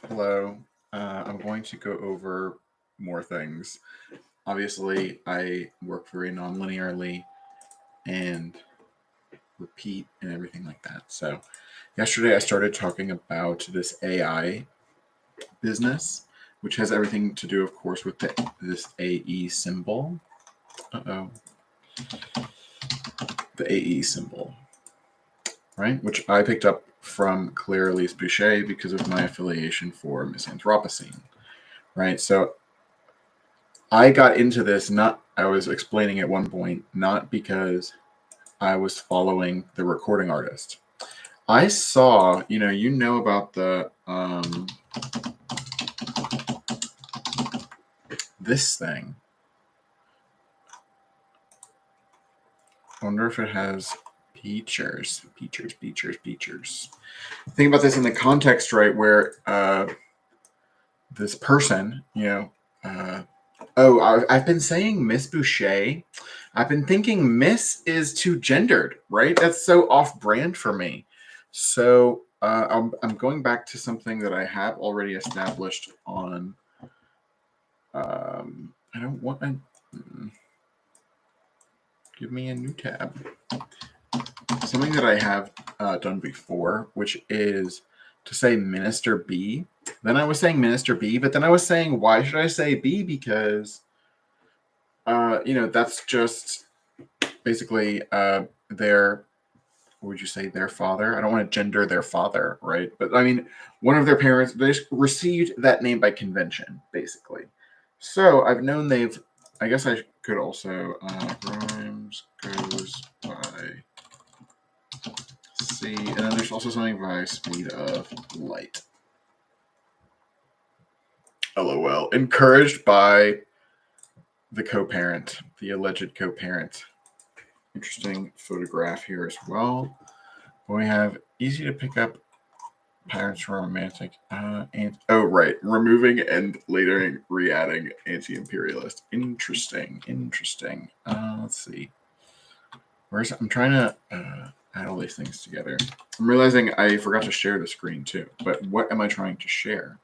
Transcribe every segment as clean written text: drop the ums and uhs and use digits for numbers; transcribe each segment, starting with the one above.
Hello. I'm going to go over more things. Obviously, I work very non-linearly and repeat and everything like that. So, yesterday I started talking about this AI business, which has everything to do, of course, with this AE symbol. Uh-oh. The AE symbol, right? Which I picked up from Claire Elise Boucher because of my affiliation for Miss Anthropocene, right? So I got into this I was explaining at one point, not because I was following the recording artist. I saw, you know about the this thing. I wonder if it has features. Think about this in the context, right, where this person, I've been saying Miss Boucher. I've been thinking Miss is too gendered, right? That's so off-brand for me. So I'm going back to something that I have already established on. I don't want to give me a new tab. Something that I have done before, which is to say Minister B. Then I was saying Minister B, but then I was saying, why should I say B? Because that's just basically their, what would you say, their father? I don't want to gender their father, right? But I mean, one of their parents, they received that name by convention, basically. So I've known I guess I could also, Grimes goes by C, and then there's also something by speed of light. LOL. Encouraged by the co-parent, the alleged co-parent. Interesting photograph here as well. We have easy to pick up parents romantic. Right. Removing and later re-adding anti-imperialist. Interesting. Let's see. I'm trying to add all these things together. I'm realizing I forgot to share the screen too. But what am I trying to share?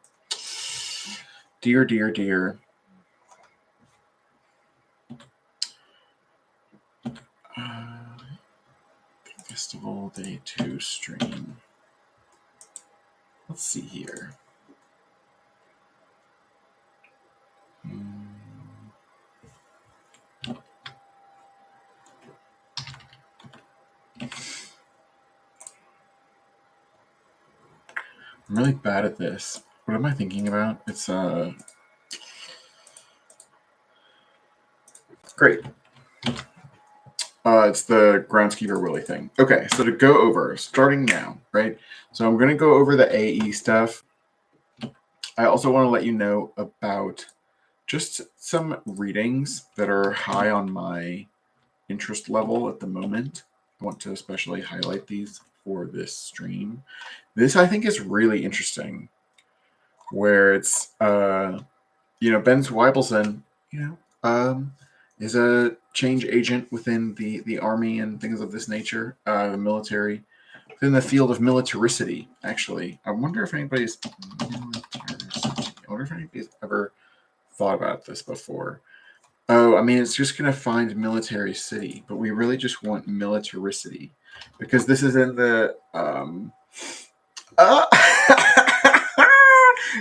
Dear. Festival Day 2 stream. Let's see here. I'm really bad at this. What am I thinking about? It's great. It's the groundskeeper Willie thing. Okay, so to go over, starting now, right? So I'm going to go over the AE stuff. I also want to let you know about just some readings that are high on my interest level at the moment. I want to especially highlight these for this stream. This I think is really interesting, where it's Ben Zweibelson, is a change agent within the army and things of this nature, the military, within the field of militaricity. Actually, I wonder if anybody's ever thought about this before. Oh, I mean, it's just going to find military city, but we really just want militaricity because this is in the.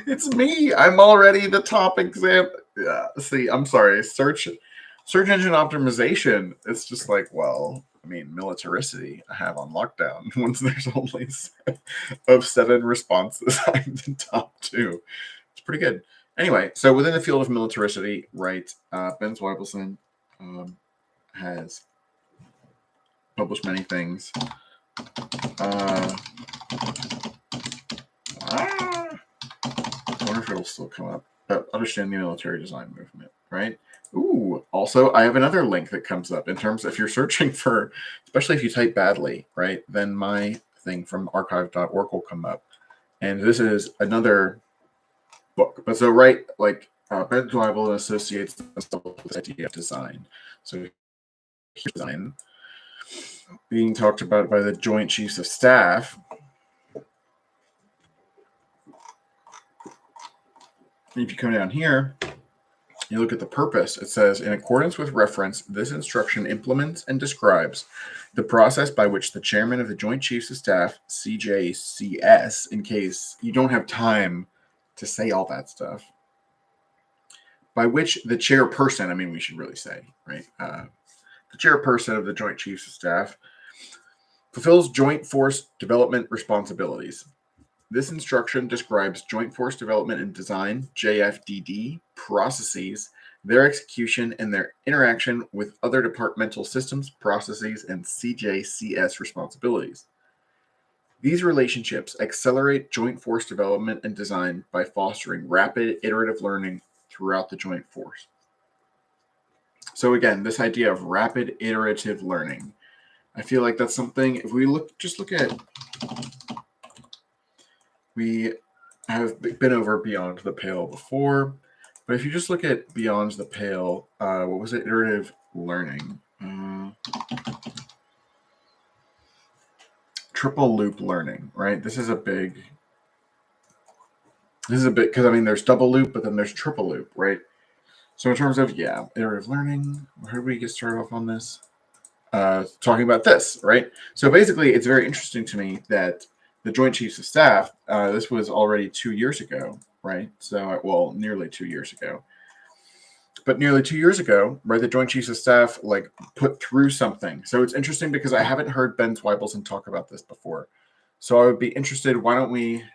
It's me. I'm already the top exam. Yeah. See, I'm sorry. Search engine optimization. It's just like, well, I mean, militaricity I have on lockdown. Once there's only of 7 responses, I'm the top 2. It's pretty good. Anyway, so within the field of militaricity, right, Ben Zweibelson has published many things. I wonder if it'll still come up. Understand the military design movement, right? Ooh, also, I have another link that comes up in terms of if you're searching for, especially if you type badly, right, then my thing from archive.org will come up. And this is another book. But so, right, like Ben Zweibel associates with the idea of design. So design being talked about by the Joint Chiefs of Staff. if you come down here, you look at the purpose. It says, in accordance with reference, this instruction implements and describes the process by which the chairman of the Joint Chiefs of Staff, CJCS, in case you don't have time to say all that stuff, by which the chairperson, I mean, we should really say, right? The chairperson of the Joint Chiefs of Staff fulfills Joint Force Development responsibilities. This instruction describes Joint Force Development and Design, JFDD, processes, their execution, and their interaction with other departmental systems, processes, and CJCS responsibilities. These relationships accelerate Joint Force Development and Design by fostering rapid iterative learning throughout the Joint Force. So again, this idea of rapid iterative learning, I feel like that's something, if we look at, we have been over Beyond the Pale before, but if you just look at Beyond the Pale, what was it? Iterative learning. Triple loop learning, right? This is a bit, because I mean, there's double loop, but then there's triple loop, right? So in terms of, iterative learning, how did we get started off on this? Talking about this, right? So basically, it's very interesting to me that the Joint Chiefs of Staff, this was already 2 years ago, right? So, well, nearly 2 years ago. But nearly 2 years ago, right, the Joint Chiefs of Staff put through something. So it's interesting because I haven't heard Ben Zweibelson talk about this before. So I would be interested. Why don't we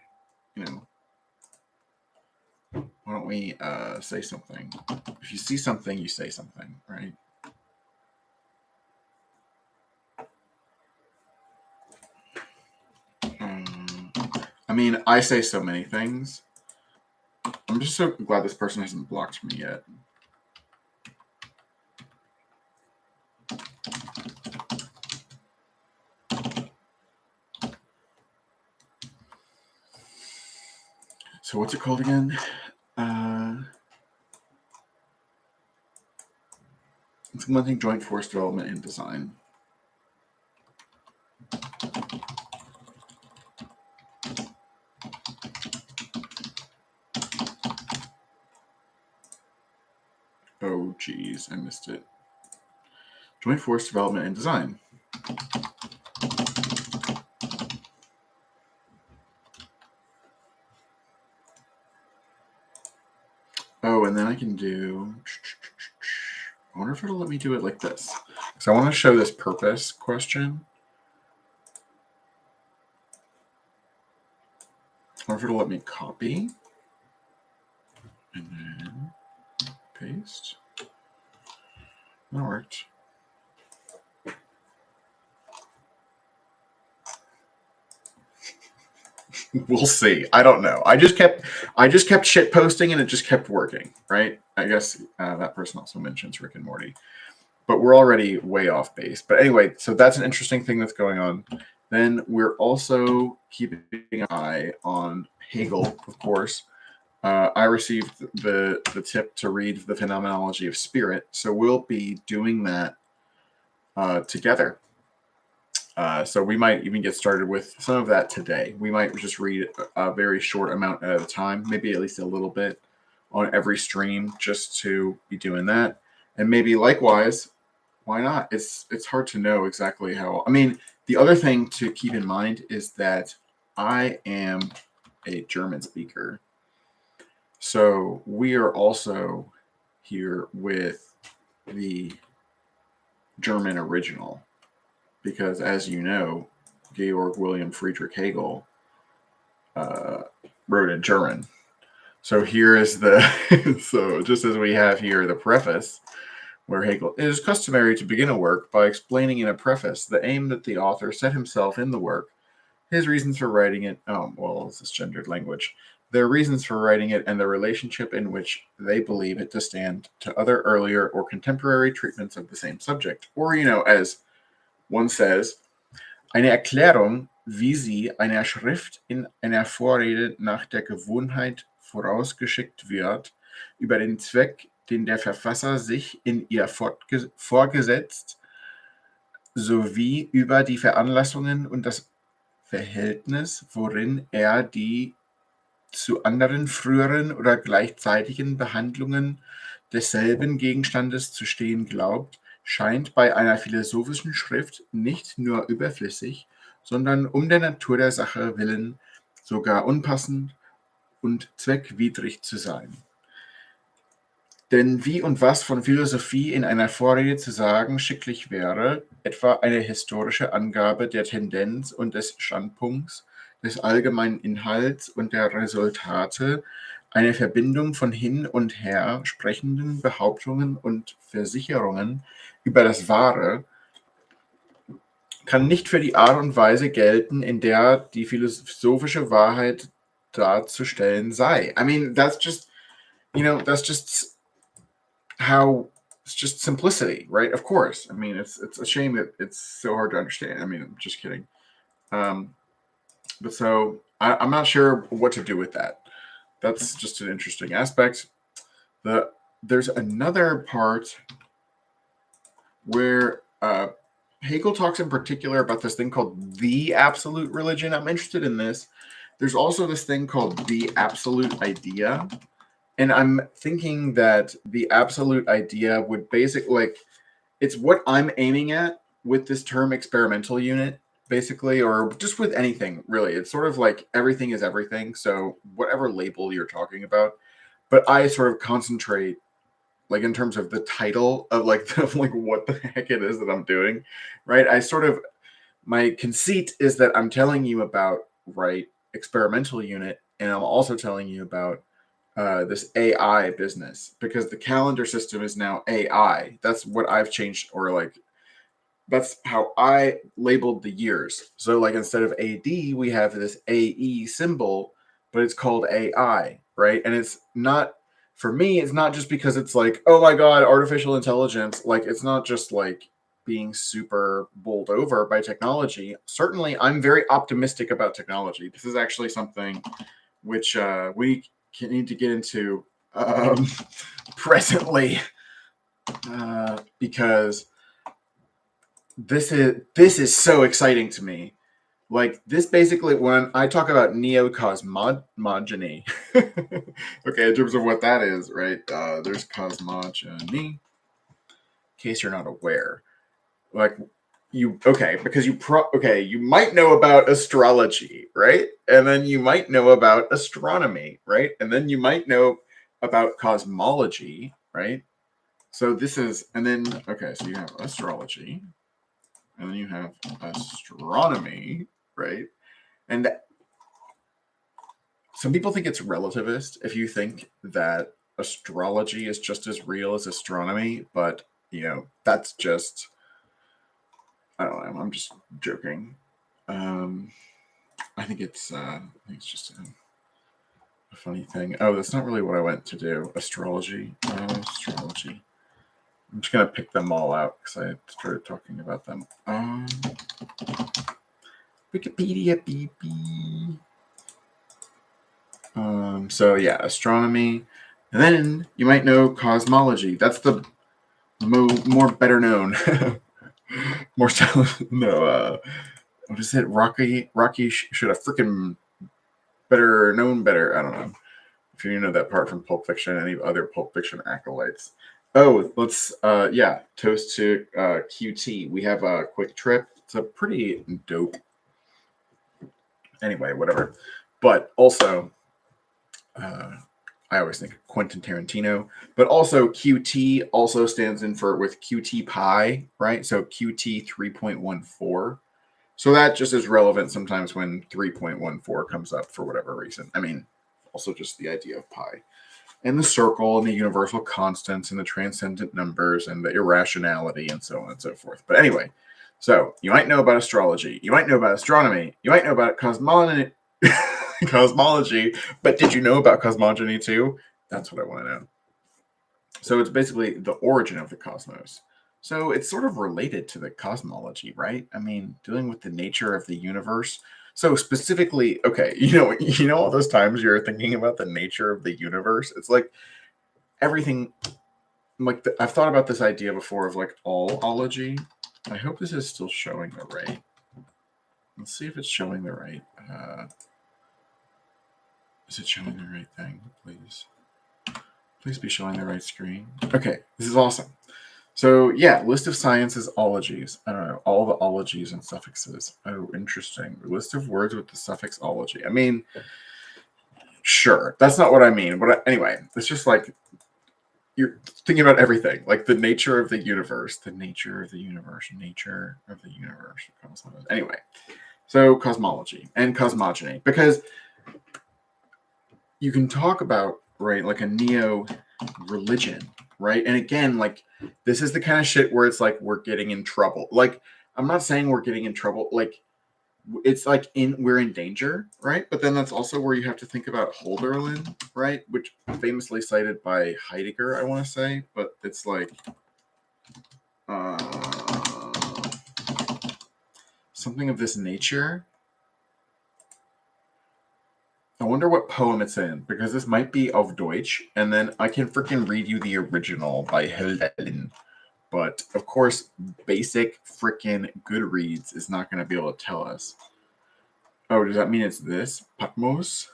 say something? If you see something, you say something, right? I mean, I say so many things. I'm just so glad this person hasn't blocked me yet. So what's it called again? Implementing Joint Force Development and Design. Oh, geez, I missed it. Joint Force Development and Design. Oh, and then I can do... I wonder if it'll let me do it like this. So I want to show this purpose question. I wonder if it'll let me copy. And then paste. That worked. We'll see. I don't know. I just kept shit posting and it just kept working, right? I guess that person also mentions Rick and Morty, but we're already way off base. But anyway, so that's an interesting thing that's going on. Then we're also keeping an eye on Hegel, of course. I received the tip to read The Phenomenology of Spirit, so we'll be doing that together. So we might even get started with some of that today. We might just read a very short amount at a time, maybe at least a little bit on every stream, just to be doing that. And maybe likewise, why not? It's hard to know exactly how. I mean, the other thing to keep in mind is that I am a German speaker. So we are also here with the German original. Because, as you know, Georg Wilhelm Friedrich Hegel wrote in German. So here is so just as we have here the preface, where Hegel, it is customary to begin a work by explaining in a preface the aim that the author set himself in the work, his reasons for writing it, it's this gendered language, their reasons for writing it, and the relationship in which they believe it to stand to other earlier or contemporary treatments of the same subject. Or, as one says, eine Erklärung, wie sie einer Schrift in einer Vorrede nach der Gewohnheit vorausgeschickt wird, über den Zweck, den der Verfasser sich in ihr vorgesetzt, sowie über die Veranlassungen und das Verhältnis, worin er die zu anderen früheren oder gleichzeitigen Behandlungen desselben Gegenstandes zu stehen glaubt, scheint bei einer philosophischen Schrift nicht nur überflüssig, sondern um der Natur der Sache willen sogar unpassend und zweckwidrig zu sein. Denn wie und was von Philosophie in einer Vorrede zu sagen schicklich wäre, etwa eine historische Angabe der Tendenz und des Standpunkts, des allgemeinen Inhalts und der Resultate, eine Verbindung von hin und her sprechenden Behauptungen und Versicherungen über das Wahre, kann nicht für die Art und Weise gelten, in der die philosophische Wahrheit darzustellen sei. I mean, that's just, that's just how it's just simplicity, right? Of course. I mean, it's a shame that it's so hard to understand. I mean, I'm just kidding. But so I'm not sure what to do with that. That's just an interesting aspect. There's another part where Hegel talks in particular about this thing called the absolute religion. I'm interested in this. There's also this thing called the absolute idea. And I'm thinking that the absolute idea would basically, it's what I'm aiming at with this term experimental unit, basically, or just with anything, really. It's sort of like everything is everything. So whatever label you're talking about, but I sort of concentrate like in terms of the title of like what the heck it is that I'm doing, right? My conceit is that I'm telling you about, right, experimental unit, and I'm also telling you about this AI business, because the calendar system is now AI. That's what I've changed, or like that's how I labeled the years. So like instead of AD, we have this AE symbol, but it's called AI, right? And it's not, for me, it's not just because it's like, oh my God, artificial intelligence. Like it's not just like being super bowled over by technology. Certainly, I'm very optimistic about technology. This is actually something which we need to get into presently, because this is so exciting to me. Like this basically, when I talk about Neo-Cosmology, okay, in terms of what that is, right? There's cosmogony, in case you're not aware. Like because you might know about astrology, right? And then you might know about astronomy, right? And then you might know about cosmology, right? So this is, and then okay, so you have astrology, and then you have astronomy, right? And some people think it's relativist if you think that astrology is just as real as astronomy, but that's just, I don't know. I'm just joking. I think it's just a funny thing. Oh, that's not really what I went to do. Astrology. Astrology. I'm just gonna pick them all out because I started talking about them. Wikipedia, BB. So yeah, astronomy, and then you might know cosmology. That's the more better known. More so, no. What is it? Rocky should have freaking known better. I don't know if you know that part from Pulp Fiction. Any other Pulp Fiction acolytes? Oh, let's toast to QT. We have a quick trip. It's a pretty dope. Anyway, whatever. But also, I always think of Quentin Tarantino, but also QT also stands in for with QT Pi, right? So QT 3.14. So that just is relevant sometimes when 3.14 comes up for whatever reason. I mean, also just the idea of pi and the circle and the universal constants and the transcendent numbers and the irrationality and so on and so forth. But anyway, so you might know about astrology, you might know about astronomy, you might know about cosmology, but did you know about cosmogony too? That's what I want to know. So it's basically the origin of the cosmos. So it's sort of related to the cosmology, right? I mean, dealing with the nature of the universe. So specifically, okay, all those times you're thinking about the nature of the universe. It's like everything. Like I've thought about this idea before of like all-ology. I hope this is still showing the right. Let's see if it's showing the right. Is it showing the right thing? Please. Please be showing the right screen. Okay, this is awesome. So yeah, list of sciences ologies. I don't know, all the ologies and suffixes. Oh, interesting. List of words with the suffix ology. I mean, sure. That's not what I mean. But anyway, it's just like you're thinking about everything, like the nature of the universe, the nature of the universe, nature of the universe. Anyway, so cosmology and cosmogony, because you can talk about, right, like a neo-religion, right? And again, like this is the kind of shit where it's like we're getting in trouble. Like I'm not saying we're getting in trouble, like it's like we're in danger, right? But then that's also where you have to think about Holderlin, right? Which famously cited by Heidegger, I want to say, but it's like something of this nature. I wonder what poem it's in, because this might be auf Deutsch, and then I can freaking read you the original by Holderlin. But of course, basic freaking Goodreads is not going to be able to tell us. Oh, does that mean it's this? Patmos?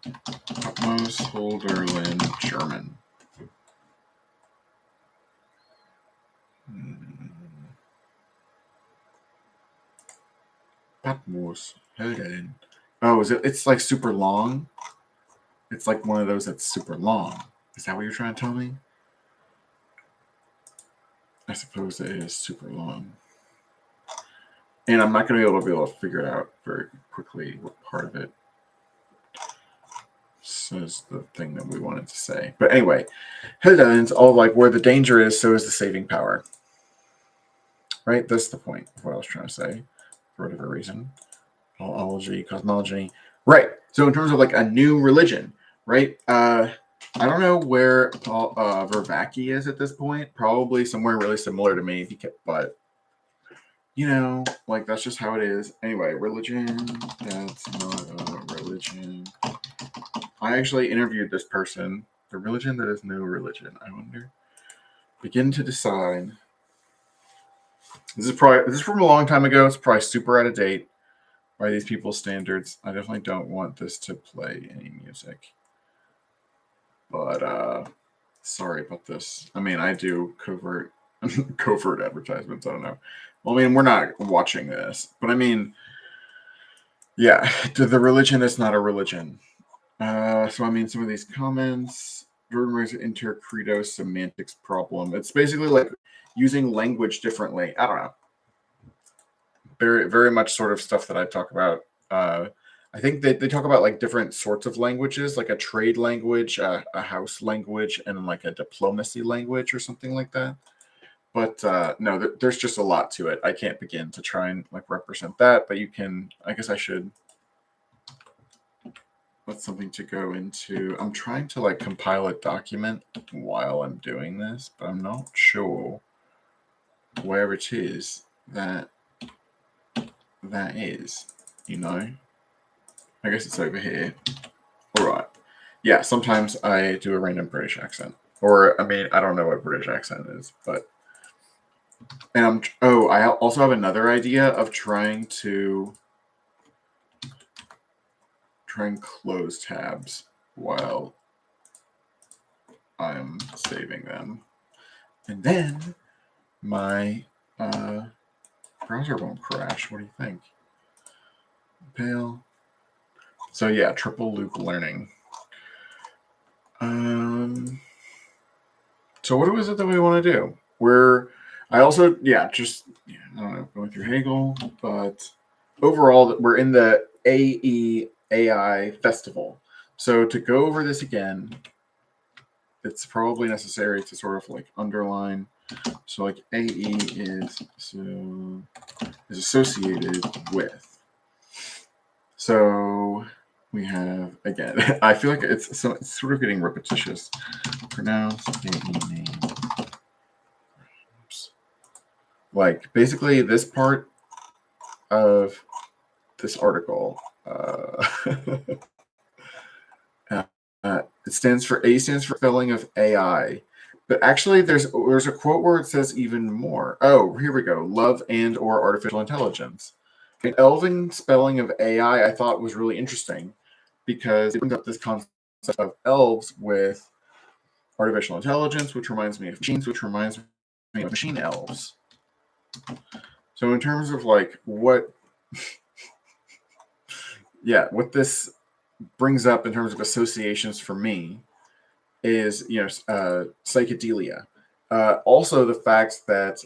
Patmos Holderlin German. Patmos Holderlin. Oh, is it? It's like super long? It's like one of those that's super long. Is that what you're trying to tell me? I suppose it is super long. And I'm not going to be able to figure it out very quickly what part of it says the thing that we wanted to say. But anyway, Holderlin's all like where the danger is, so is the saving power. Right? That's the point of what I was trying to say for whatever reason. Ology, cosmology. Right. So in terms of like a new religion, right? I don't know where Paul Vervaeke is at this point. Probably somewhere really similar to me, but you know, like that's just how it is. Anyway, religion, that's not a religion. I actually interviewed this person. The religion that is no religion, I wonder. Begin to decide. This is from a long time ago. It's probably super out of date by these people's standards. I definitely don't want this to play any music. But sorry about this. I mean, I do covert advertisements. I don't know. Well, I mean, we're not watching this, but I mean, yeah, the religion is not a religion. So I mean, some of these comments. Jordan Ray's intercredo semantics problem. It's basically like using language differently. I don't know. Very, very much sort of stuff that I talk about. I think they talk about like different sorts of languages, like a trade language, a house language, and like a diplomacy language or something like that. But no, there's just a lot to it. I can't begin to try and like represent that, but you can. I guess I should. That's something to go into. I'm trying to like compile a document while I'm doing this, but I'm not sure where it is that is, you know. I guess it's over here. All right. Yeah, sometimes I do a random British accent. Or, I mean, I don't know what British accent is, but. And I also have another idea of trying and close tabs while I'm saving them. And then my browser won't crash. What do you think? Pale. So yeah, triple loop learning. So what is it that we want to do? I also, I don't know, going through Hegel, but overall, we're in the AI festival. So to go over this again, it's probably necessary to sort of like underline. So like AE is associated with. So we have, again, I feel like it's sort of getting repetitious. Pronounce AE name. Like basically this part of this article, it stands for A stands for spelling of AI, but actually there's a quote where it says even more. Oh, here we go. Love and or artificial intelligence. An elven spelling of AI I thought was really interesting. because it brings up this concept of elves with artificial intelligence, which reminds me of machines, which reminds me of machine elves. So in terms of like what this brings up in terms of associations for me is, psychedelia. Also the fact that,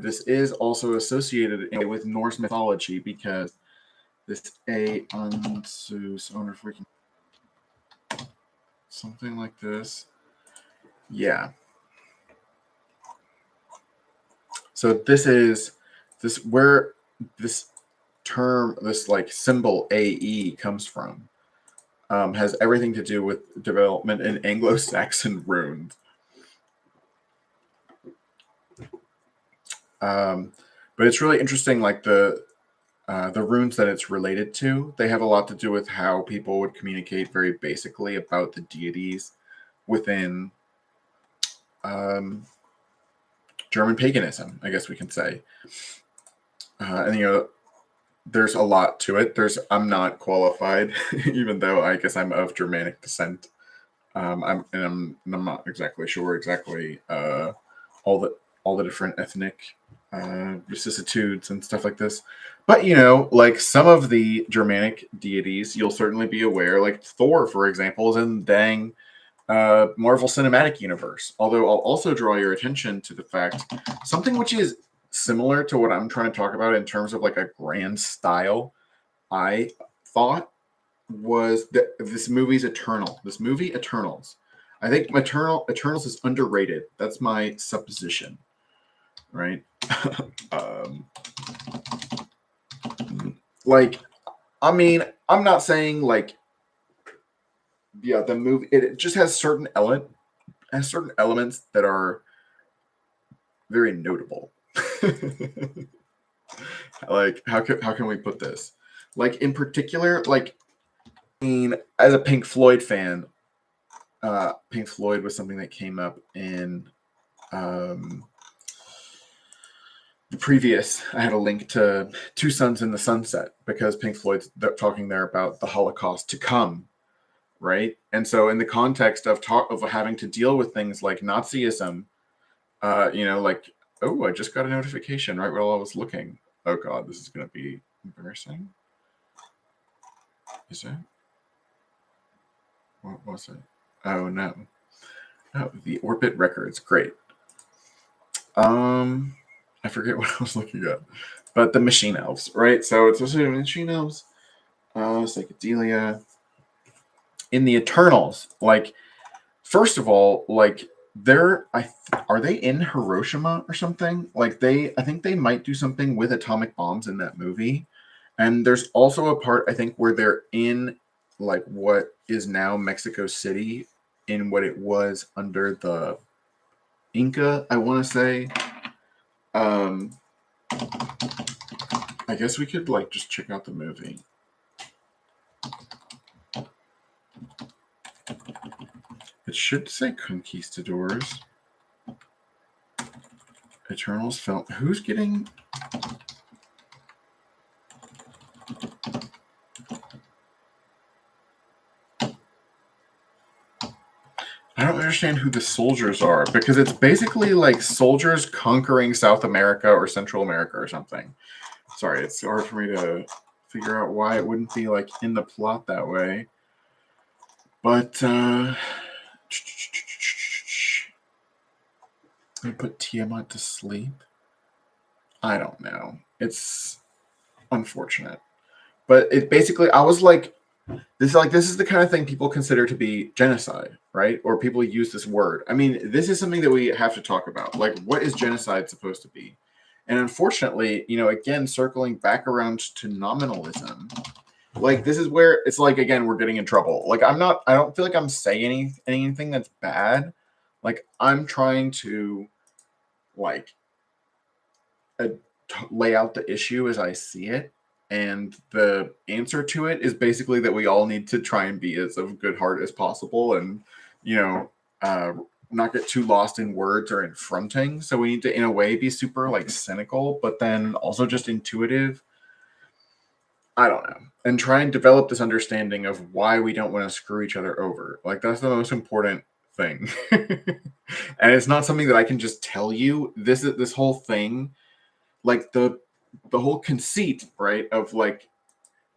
this is also associated with Norse mythology, because this freaking something like this. Yeah. So this is where this term, this like symbol AE comes from. Has everything to do with development in Anglo-Saxon runes. But it's really interesting, like the runes that it's related to, they have a lot to do with how people would communicate very basically about the deities within German paganism, I guess we can say. And there's a lot to it. I'm not qualified, even though I guess I'm of Germanic descent. I'm not exactly sure all the different ethnic vicissitudes and stuff like this. But like some of the Germanic deities, you'll certainly be aware, like Thor, for example, is in dang Marvel Cinematic Universe. Although I'll also draw your attention to the fact, something which is similar to what I'm trying to talk about in terms of like a grand style, I thought was this movie's this movie Eternals. I think Eternals is underrated. That's my supposition, right? Like, I mean, I'm not saying like, yeah, the movie, it just has certain elements that are very notable. Like, how can we put this? Like, in particular, like, I mean, as a Pink Floyd fan, Pink Floyd was something that came up in the previous. I had a link to Two Suns in the Sunset, because Pink Floyd's talking there about the Holocaust to come, right? And so, in the context of having to deal with things like Nazism, like, oh, I just got a notification right while I was looking. Oh God, this is going to be embarrassing. Is it? What was it? Oh no. Oh, the Orbit Records. Great. I forget what I was looking at. But the Machine Elves, right? So it's also Machine Elves, psychedelia. In the Eternals, like, first of all, like, are they in Hiroshima or something? Like, I think they might do something with atomic bombs in that movie. And there's also a part, I think, where they're in like what is now Mexico City, in what it was under the Inca, I want to say. I guess we could like just check out the movie. It should say Conquistadors. Eternals film. Who's getting? I don't understand who the soldiers are, because it's basically like soldiers conquering South America or Central America or something. Sorry, it's hard for me to figure out why it wouldn't be like in the plot that way. But let me put Tiamat to sleep. I don't know. It's unfortunate. But it basically, I was like, this is the kind of thing people consider to be genocide, right? Or people use this word. I mean, this is something that we have to talk about. Like, what is genocide supposed to be? And unfortunately, again, circling back around to nominalism, like, this is where it's like, again, we're getting in trouble. Like, I don't feel like I'm saying anything that's bad. Like, I'm trying to, like, lay out the issue as I see it. And the answer to it is basically that we all need to try and be as of good heart as possible, and, not get too lost in words or in fronting. So we need to, in a way, be super like cynical, but then also just intuitive. I don't know, and try and develop this understanding of why we don't want to screw each other over. Like, that's the most important thing. And it's not something that I can just tell you. This whole thing, like the whole conceit, right, of like,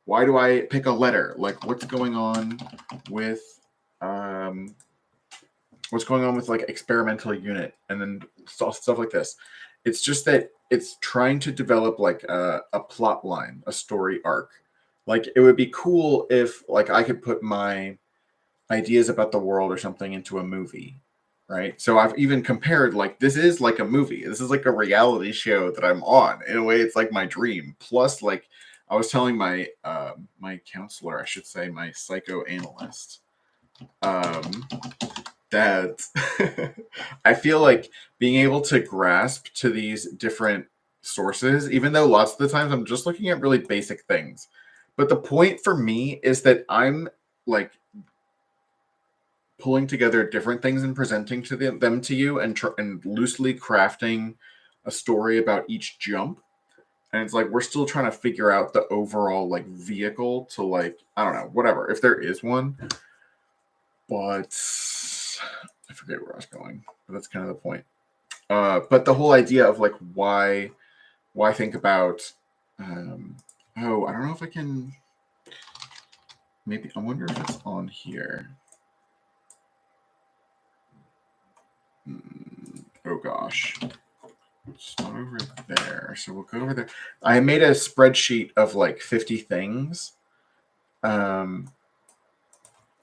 why do I pick a letter? Like, what's going on with um like experimental unit, and then stuff like this. It's just that it's trying to develop like a plot line, a story arc. Like, it would be cool if like I could put my ideas about the world or something into a movie, right? So I've even compared, like, this is like a movie. This is like a reality show that I'm on. In a way, it's like my dream. Plus, like, I was telling my my counselor, I should say, my psychoanalyst, um, that I feel like being able to grasp to these different sources, even though lots of the times I'm just looking at really basic things. But the point for me is that I'm like pulling together different things and presenting to them to you, and loosely crafting a story about each jump. And it's like we're still trying to figure out the overall like vehicle to, like, I don't know, whatever, if there is one. But I forget where I was going. But that's kind of the point. But the whole idea of like why think about oh, I don't know if I can, maybe I wonder if it's on here. Oh gosh. It's not over there. So we'll go over there. I made a spreadsheet of like 50 things. I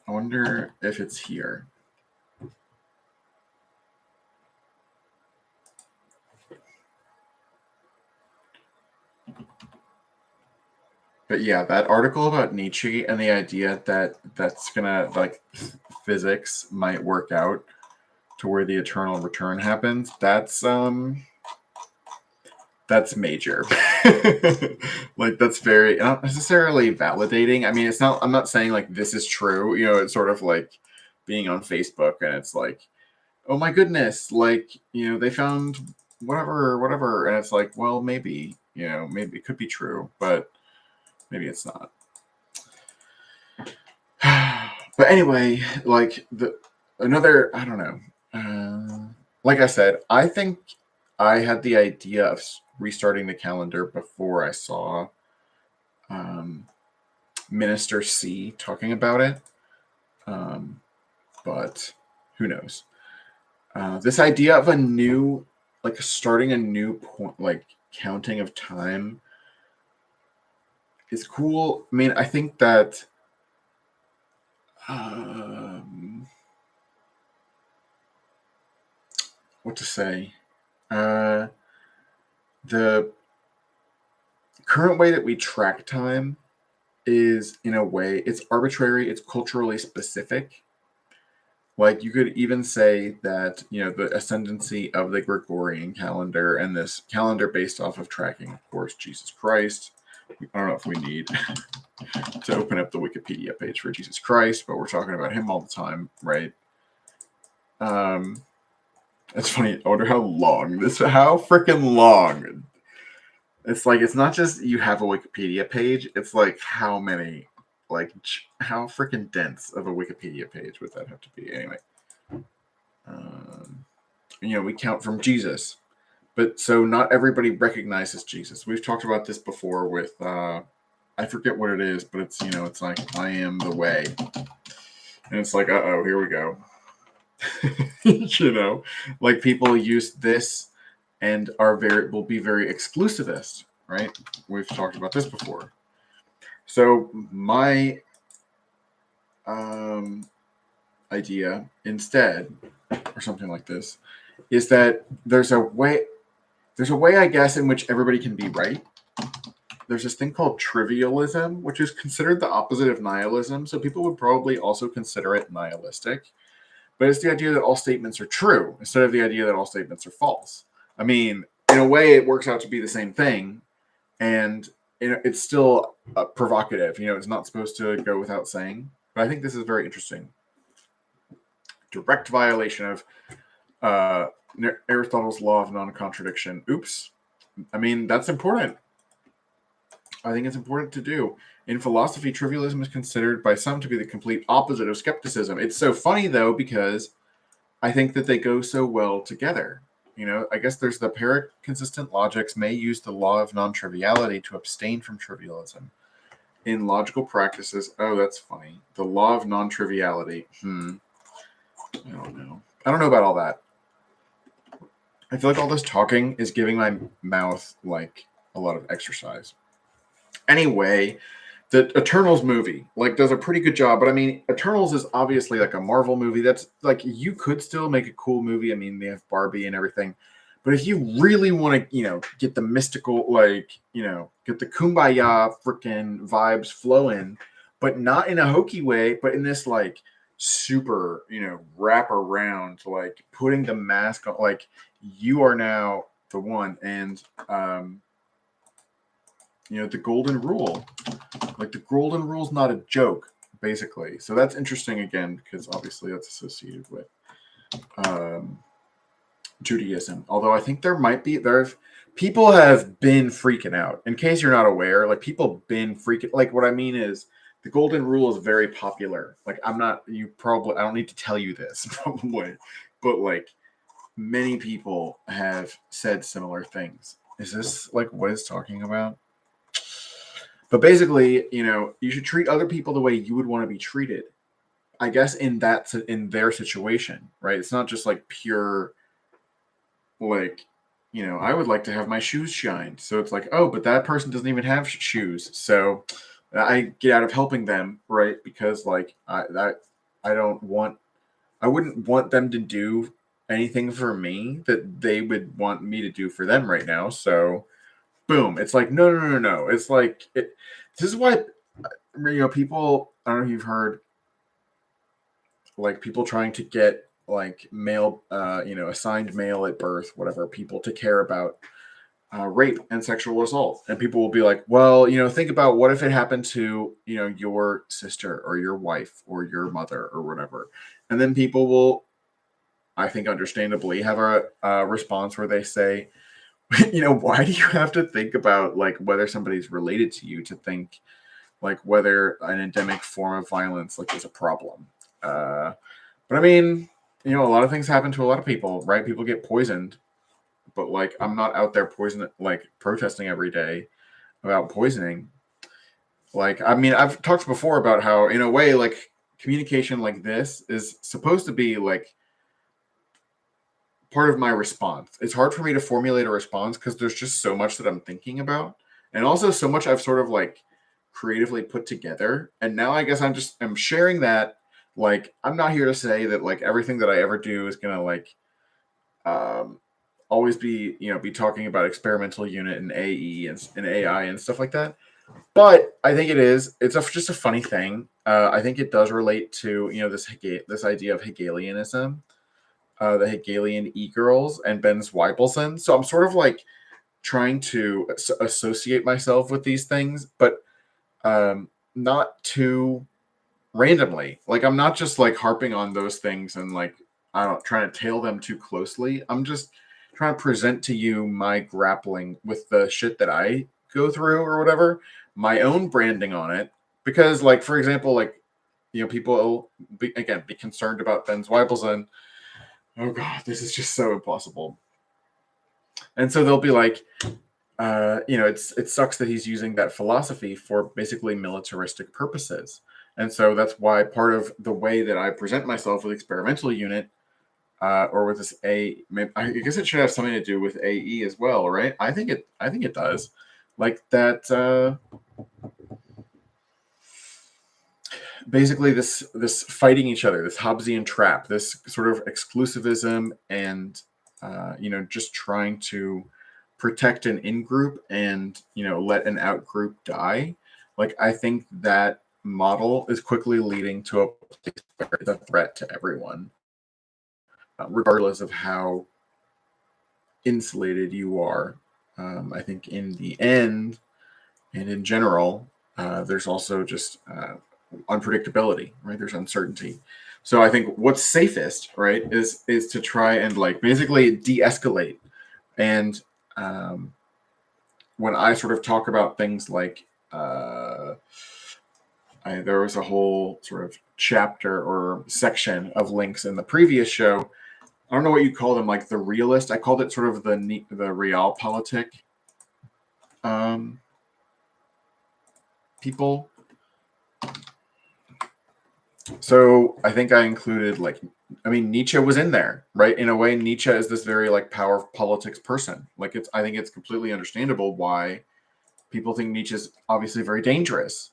wonder if it's here. But yeah, that article about Nietzsche and the idea that that's gonna, like, physics might work out to where the eternal return happens. That's major. Like, that's very not necessarily validating. I mean, it's not. I'm not saying like this is true. You know, it's sort of like being on Facebook and it's like, oh my goodness, like, you know, they found whatever, and it's like, well, maybe, you know, maybe it could be true, but maybe it's not. But anyway, like another, I don't know. Like I said, I think I had the idea of restarting the calendar before I saw um, Minister C talking about it. But who knows? This idea of a new, like, starting a new point, like counting of time, is cool. I mean, I think that what to say? Uh, the current way that we track time is, in a way, it's arbitrary, it's culturally specific. Like, you could even say that, you know, the ascendancy of the Gregorian calendar, and this calendar based off of tracking, of course, Jesus Christ. I don't know if we need to open up the Wikipedia page for Jesus Christ, but we're talking about him all the time, right? It's funny. I wonder how freaking long. It's like, it's not just you have a Wikipedia page. It's like how many, like, how freaking dense of a Wikipedia page would that have to be? Anyway, you know, we count from Jesus, but so not everybody recognizes Jesus. We've talked about this before with, I forget what it is, but it's, you know, it's like, I am the way, and it's like, here we go. You know, like, people use this and will be very exclusivist, right? We've talked about this before. So my idea instead, or something like this, is that there's a way, I guess, in which everybody can be right. There's this thing called trivialism, which is considered the opposite of nihilism. So people would probably also consider it nihilistic. But it's the idea that all statements are true instead of the idea that all statements are false. I mean, in a way, it works out to be the same thing, and it's still provocative. You know, it's not supposed to go without saying. But I think this is very interesting. Direct violation of Aristotle's law of non-contradiction. Oops. I mean, that's important. I think it's important to do. In philosophy, trivialism is considered by some to be the complete opposite of skepticism. It's so funny, though, because I think that they go so well together. I guess there's the consistent logics may use the law of non-triviality to abstain from trivialism. In logical practices, oh, that's funny. The law of non-triviality. I don't know. I don't know about all that. I feel like all this talking is giving my mouth like a lot of exercise. Anyway, the Eternals movie does a pretty good job, but I mean, Eternals is obviously like a Marvel movie. That's like you could still make a cool movie. I mean, they have Barbie and everything, but if you really want to, get the mystical, get the kumbaya freaking vibes flowing, but not in a hokey way, but in this like super, wrap around, like putting the mask on, like you are now the one, and the golden rule. Like the golden rule is not a joke, basically. So that's interesting again, because obviously that's associated with Judaism. Although I think people have been freaking out. In case you're not aware, like people have been freaking. Like what I mean is the golden rule is very popular. Like I don't need to tell you this probably, but like many people have said similar things. Is this like what it's talking about? But basically, you should treat other people the way you would want to be treated. I guess in their situation, right? It's not just like pure, like, I would like to have my shoes shined. So it's like, oh, but that person doesn't even have shoes. So I get out of helping them, right? Because like I wouldn't want them to do anything for me that they would want me to do for them right now. So boom, it's like no. It's like this is why people. I don't know if you've heard like people trying to get like male, assigned male at birth, whatever, people to care about rape and sexual assault, and people will be like, well, think about what if it happened to your sister or your wife or your mother or whatever, and then people will, I think, understandably, have a response where they say, why do you have to think about like whether somebody's related to you to think like whether an endemic form of violence like is a problem? But I mean, a lot of things happen to a lot of people, right? People get poisoned, but like I'm not out there protesting every day about poisoning. Like, I mean, I've talked before about how in a way like communication like this is supposed to be like part of my response. It's hard for me to formulate a response because there's just so much that I'm thinking about, and also so much I've sort of like creatively put together. And now I guess I'm sharing that. Like, I'm not here to say that like everything that I ever do is gonna like always be be talking about experimental unit and AE and AI and stuff like that. But I think just a funny thing. I think it does relate to this idea of Hegelianism, the Hegelian e-girls and Ben Zweibelson. So I'm sort of like trying to associate myself with these things, but not too randomly. Like I'm not just like harping on those things and like I don't trying to tail them too closely. I'm just trying to present to you my grappling with the shit that I go through or whatever, my own branding on it. Because like for example, like people will be concerned about Ben Zweibelson. Oh god, this is just so impossible. And so they'll be like, it sucks that he's using that philosophy for basically militaristic purposes. And so that's why part of the way that I present myself with experimental unit, or with this I guess it should have something to do with AE as well, right? I think it does. Like that. Basically, this fighting each other, this Hobbesian trap, this sort of exclusivism, and just trying to protect an in-group and let an out-group die. Like I think that model is quickly leading to a place where it's a threat to everyone, regardless of how insulated you are. I think in the end and in general, there's also just unpredictability, right? There's uncertainty. So I think what's safest, right, is to try and like basically de-escalate. And when I sort of talk about things like there was a whole sort of chapter or section of links in the previous show. I don't know what you call them, like the realist. I called it sort of the realpolitik people. So I think I included Nietzsche was in there, right? In a way, Nietzsche is this very like power of politics person. I think it's completely understandable why people think Nietzsche is obviously very dangerous.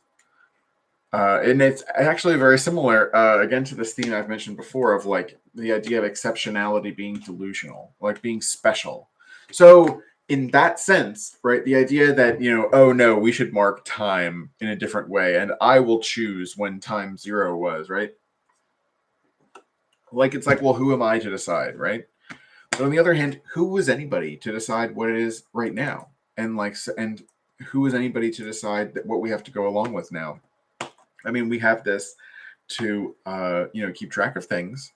And it's actually very similar, again, to this theme I've mentioned before of like the idea of exceptionality being delusional, like being special. So in that sense, right, the idea that, oh no, we should mark time in a different way, and I will choose when time 0 was, right? Like, it's like, well, who am I to decide, right? But on the other hand, who is anybody to decide what it is right now? And who is anybody to decide that what we have to go along with now? I mean, we have this to keep track of things,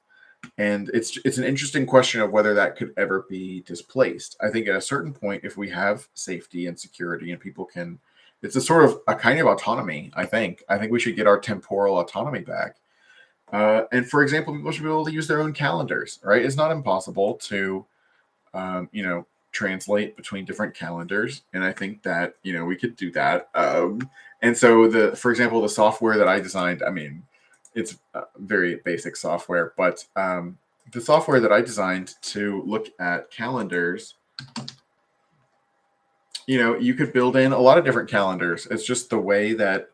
and it's an interesting question of whether that could ever be displaced. I think at a certain point, if we have safety and security and people can, it's a kind of autonomy. I think we should get our temporal autonomy back. And for example, people should be able to use their own calendars, right? It's not impossible to, translate between different calendars. And I think that, we could do that. And so for example, the software that I designed, I mean, it's very basic software, but the software that I designed to look at calendars, you could build in a lot of different calendars. It's just the way that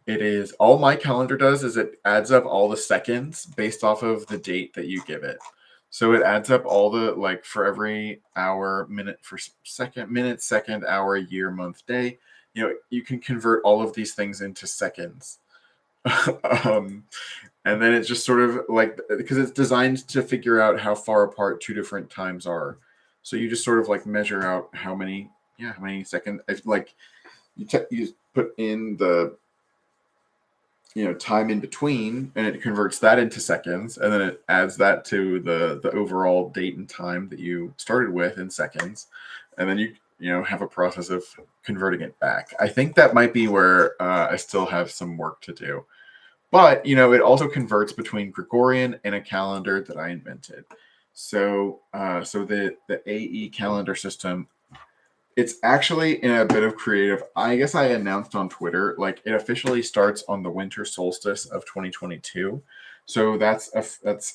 it is. All my calendar does is it adds up all the seconds based off of the date that you give it. So it adds up all the, like, for every hour, minute, for second, hour, year, month, day. You can convert all of these things into seconds. And then it's just sort of like, because it's designed to figure out how far apart two different times are. So you just sort of like measure out how many seconds. Like you put in the time in between, and it converts that into seconds, and then it adds that to the overall date and time that you started with in seconds, and then you have a process of converting it back. I think that might be where I still have some work to do, but it also converts between Gregorian and a calendar that I invented. So the AE calendar system, it's actually in a bit of creative. I guess I announced on Twitter, like, it officially starts on the winter solstice of 2022. So that's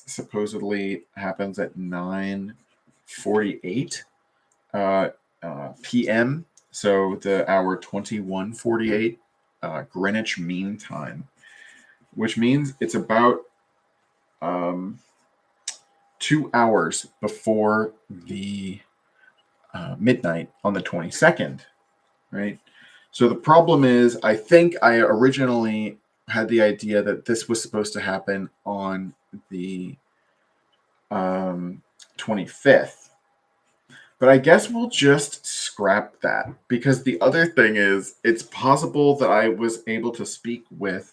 supposedly happens at 9:48 p.m. So the hour 21:48 Greenwich Mean Time, which means it's about 2 hours before the midnight on the 22nd, right? So the problem is, I think I originally had the idea that this was supposed to happen on the 25th. But I guess we'll just scrap that, because the other thing is, it's possible that I was able to speak with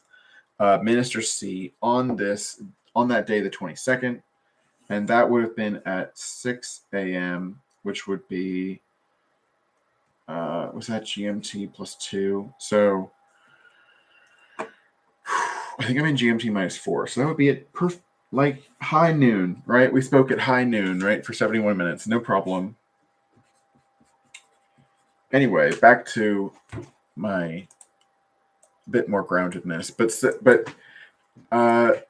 Minister C on that day, the 22nd, and that would have been at 6 a.m., which would be, was that GMT plus 2? So I think I'm in GMT minus 4. So that would be at high noon, right? We spoke at high noon, right? For 71 minutes. No problem. Anyway, back to my bit more groundedness. But I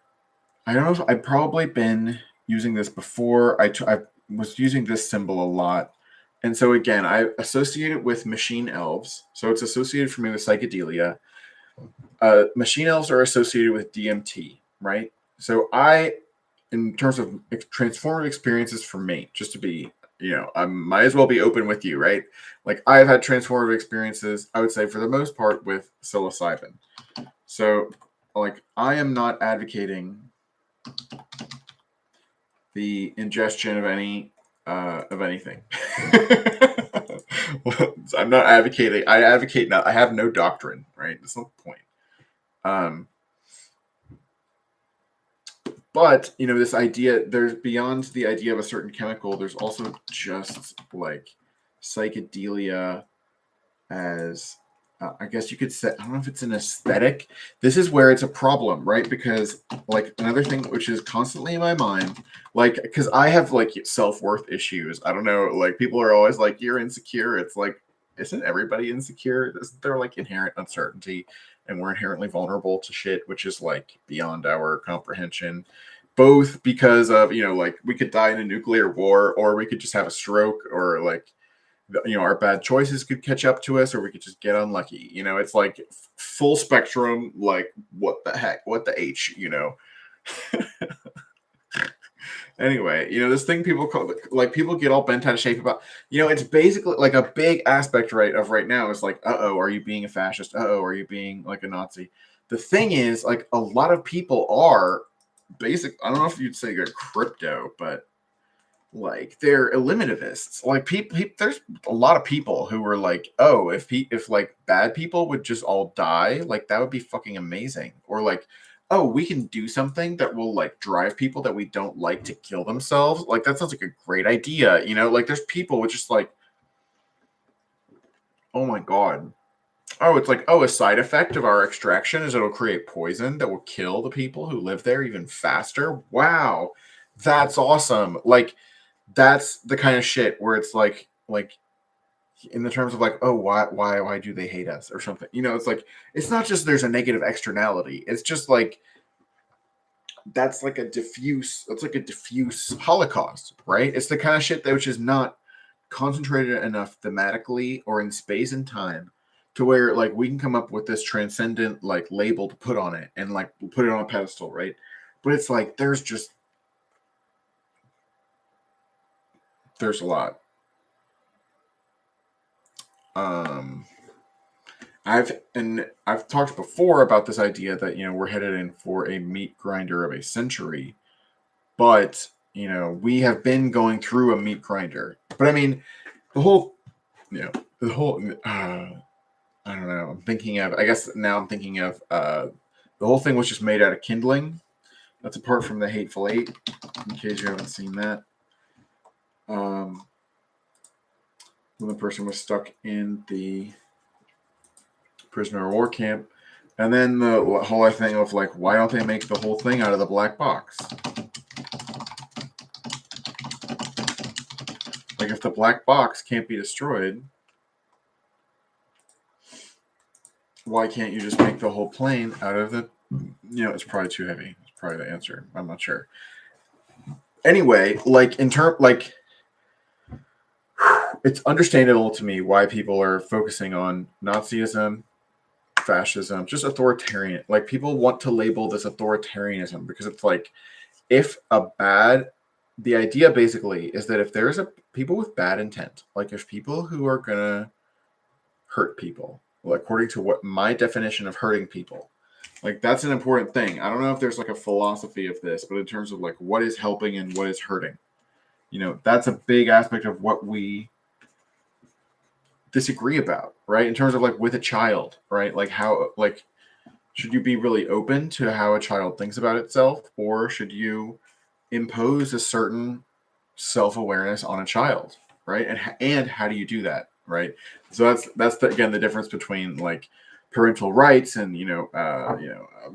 don't know if I've probably been using this before. I was using this symbol a lot. And so again, I associate it with machine elves. So it's associated for me with psychedelia. Machine elves are associated with DMT, right? So in terms of transformative experiences for me, just to be, I might as well be open with you, right? Like, I've had transformative experiences, I would say, for the most part, with psilocybin. So, like, I am not advocating the ingestion of anything. I'm not advocating. I advocate not. I have no doctrine, right? That's not the point. But this idea, there's beyond the idea of a certain chemical. There's also just like psychedelia as I guess you could say, I don't know if it's an aesthetic. This is where it's a problem, right? Because like another thing which is constantly in my mind, like because I have like self-worth issues. I don't know, like people are always like, you're insecure. It's like, isn't everybody insecure? Isn't there like inherent uncertainty, and we're inherently vulnerable to shit which is like beyond our comprehension, both because of, like we could die in a nuclear war, or we could just have a stroke, or like our bad choices could catch up to us, or we could just get unlucky. It's like full spectrum, like what the heck, what the h. Anyway, this thing people call, like, people get all bent out of shape about, it's basically like a big aspect right now is like, uh-oh, are you being a fascist? Uh-oh, are you being like a Nazi? The thing is, like, a lot of people are I don't know if you'd say they're crypto, but like they're eliminativists. Like there's a lot of people who were like, oh, if like bad people would just all die, like that would be fucking amazing. Or like, oh, we can do something that will like drive people that we don't like to kill themselves. Like that sounds like a great idea. Like there's people with just like, oh my god. Oh, it's like, oh, a side effect of our extraction is it'll create poison that will kill the people who live there even faster. Wow. That's awesome. Like that's the kind of shit where it's like in the terms of like, oh, why do they hate us or something? It's like, it's not just there's a negative externality. It's just like that's like a diffuse holocaust, right? It's the kind of shit that which is not concentrated enough thematically or in space and time to where like we can come up with this transcendent like label to put on it and like put it on a pedestal, right? But it's like there's a lot. I've talked before about this idea that we're headed in for a meat grinder of a century, but we have been going through a meat grinder. But I mean, the whole the whole I don't know. I'm thinking of the whole thing was just made out of kindling. That's apart from the Hateful Eight, in case you haven't seen that. When the person was stuck in the prisoner of war camp. And then the whole thing of like, why don't they make the whole thing out of the black box? Like, if the black box can't be destroyed, why can't you just make the whole plane out of the? It's probably too heavy. It's probably the answer. I'm not sure. Anyway, like it's understandable to me why people are focusing on Nazism, fascism, just authoritarian. Like people want to label this authoritarianism because it's like the idea basically is that if there's people with bad intent, like if people who are gonna hurt people, well, according to what my definition of hurting people, like that's an important thing. I don't know if there's like a philosophy of this, but in terms of like what is helping and what is hurting, that's a big aspect of what we disagree about, right? In terms of like with a child, right? Like how, like, should you be really open to how a child thinks about itself, or should you impose a certain self-awareness on a child, right? And how do you do that, right? So again the difference between like parental rights and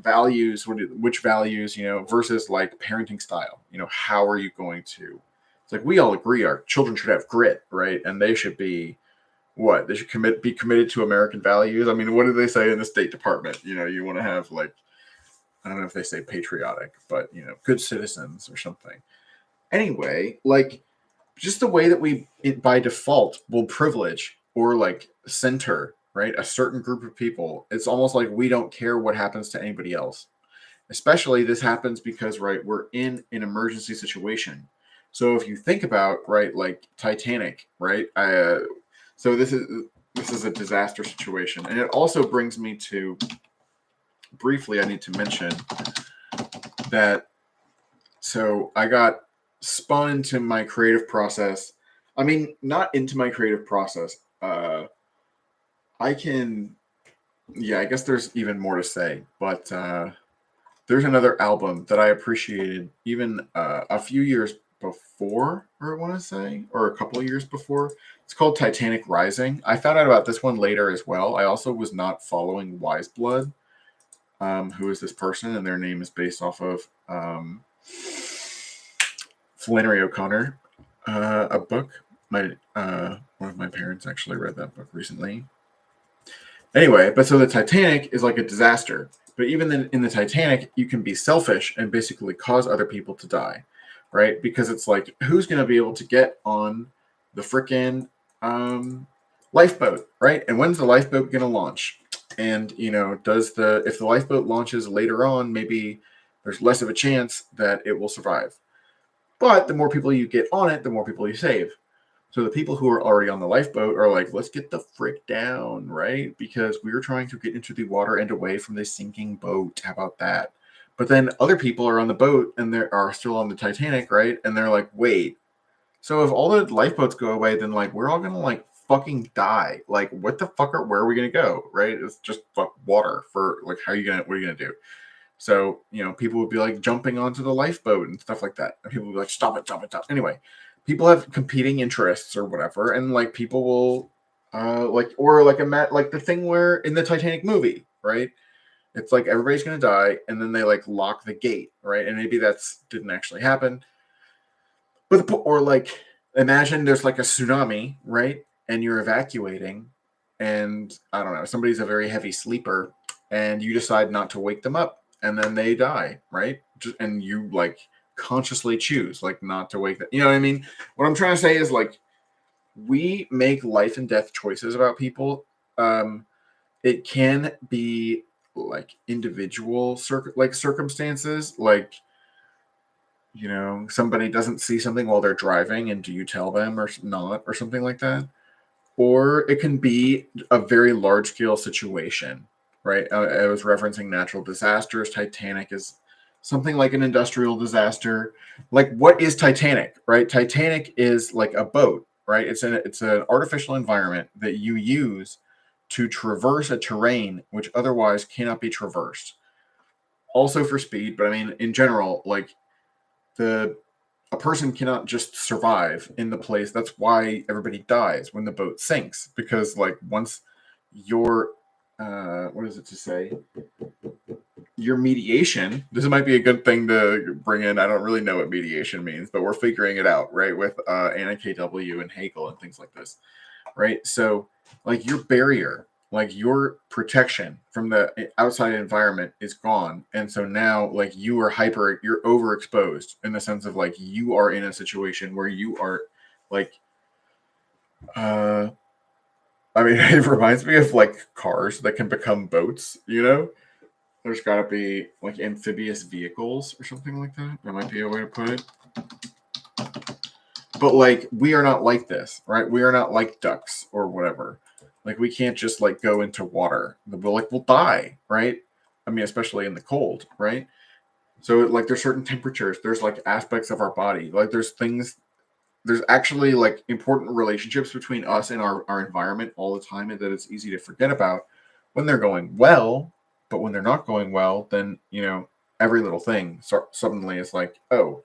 values, which values, versus like parenting style. How are you going to? It's like we all agree our children should have grit, right? And they should be what? They should be committed to American values. I mean, what do they say in the State Department? You want to have like, I don't know if they say patriotic, but good citizens or something. Anyway, like just the way that we by default will privilege or like center, right, a certain group of people. It's almost like we don't care what happens to anybody else. Especially this happens because, right, we're in an emergency situation. So if you think about, right, like Titanic, right, so this is a disaster situation, and it also brings me to briefly. I need to mention that. So I got spun into my creative process. I mean, not into my creative process. I can, yeah. I guess there's even more to say, but there's another album that I appreciated even a few years before, or I want to say, or a couple of years before. It's called Titanic Rising. I found out about this one later as well. I also was not following Wise Blood, who is this person, and their name is based off of Flannery O'Connor, a book. One of my parents actually read that book recently. Anyway, but so the Titanic is like a disaster. But even then, in the Titanic, you can be selfish and basically cause other people to die, right? Because it's like, who's going to be able to get on the frickin' lifeboat, right? And when's the lifeboat going to launch? And if the lifeboat launches later on, maybe there's less of a chance that it will survive. But the more people you get on it, the more people you save. So the people who are already on the lifeboat are like, let's get the frick down, right? Because we are trying to get into the water and away from this sinking boat. How about that? But then other people are on the boat and they are still on the Titanic, right? And they're like, wait. So if all the lifeboats go away, then like we're all gonna like fucking die. Like, what the fuck where are we gonna go? Right? It's just water for like what are you gonna do? So, people would be like jumping onto the lifeboat and stuff like that. And people would be like, stop it, stop it, stop. Anyway, people have competing interests or whatever. And like people will, like the thing where in the Titanic movie, right? It's like everybody's going to die. And then they like lock the gate, right? And maybe that's didn't actually happen. Or like imagine there's like a tsunami, right? And you're evacuating. And I don't know, somebody's a very heavy sleeper and you decide not to wake them up and then they die, right? And you like consciously choose like not to wake them. You know what I mean? What I'm trying to say is like we make life and death choices about people. It can be like individual circumstances, like somebody doesn't see something while they're driving, and do you tell them or not, or something like that? Or it can be a very large scale situation, right? I was referencing natural disasters. Titanic is something like an industrial disaster. Like, what is Titanic, right? Titanic is like a boat, right? It's an artificial environment that you use to traverse a terrain which otherwise cannot be traversed. Also for speed, but I mean, in general, like a person cannot just survive in the place. That's why everybody dies when the boat sinks, because like once your what is it to say? Your mediation. This might be a good thing to bring in. I don't really know what mediation means, but we're figuring it out, right? With Anna KW and Hegel and things like this, right? So like your barrier, like your protection from the outside environment is gone, and so now like you're overexposed in the sense of like you are in a situation where you are like I mean, it reminds me of like cars that can become boats. There's got to be like amphibious vehicles or something like that. That might be a way to put it. But like we are not like this, right? We are not like ducks or whatever. Like we can't just like go into water. We'll die, right? I mean, especially in the cold, right? So like there's certain temperatures, there's like aspects of our body. Like there's actually like important relationships between us and our environment all the time, and that it's easy to forget about when they're going well. But when they're not going well, then every little thing suddenly is like, oh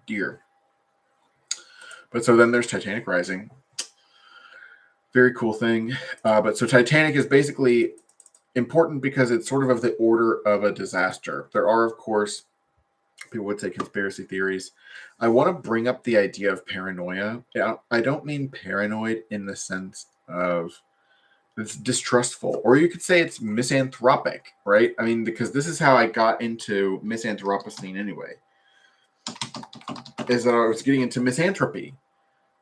dear. But so then there's Titanic Rising. Very cool thing. But so Titanic is basically important because it's sort of the order of a disaster. There are, of course, people would say conspiracy theories. I want to bring up the idea of paranoia. Yeah, I don't mean paranoid in the sense of it's distrustful, or you could say it's misanthropic, right? I mean, because this is how I got into Miss Anthropocene anyway, is that I was getting into misanthropy.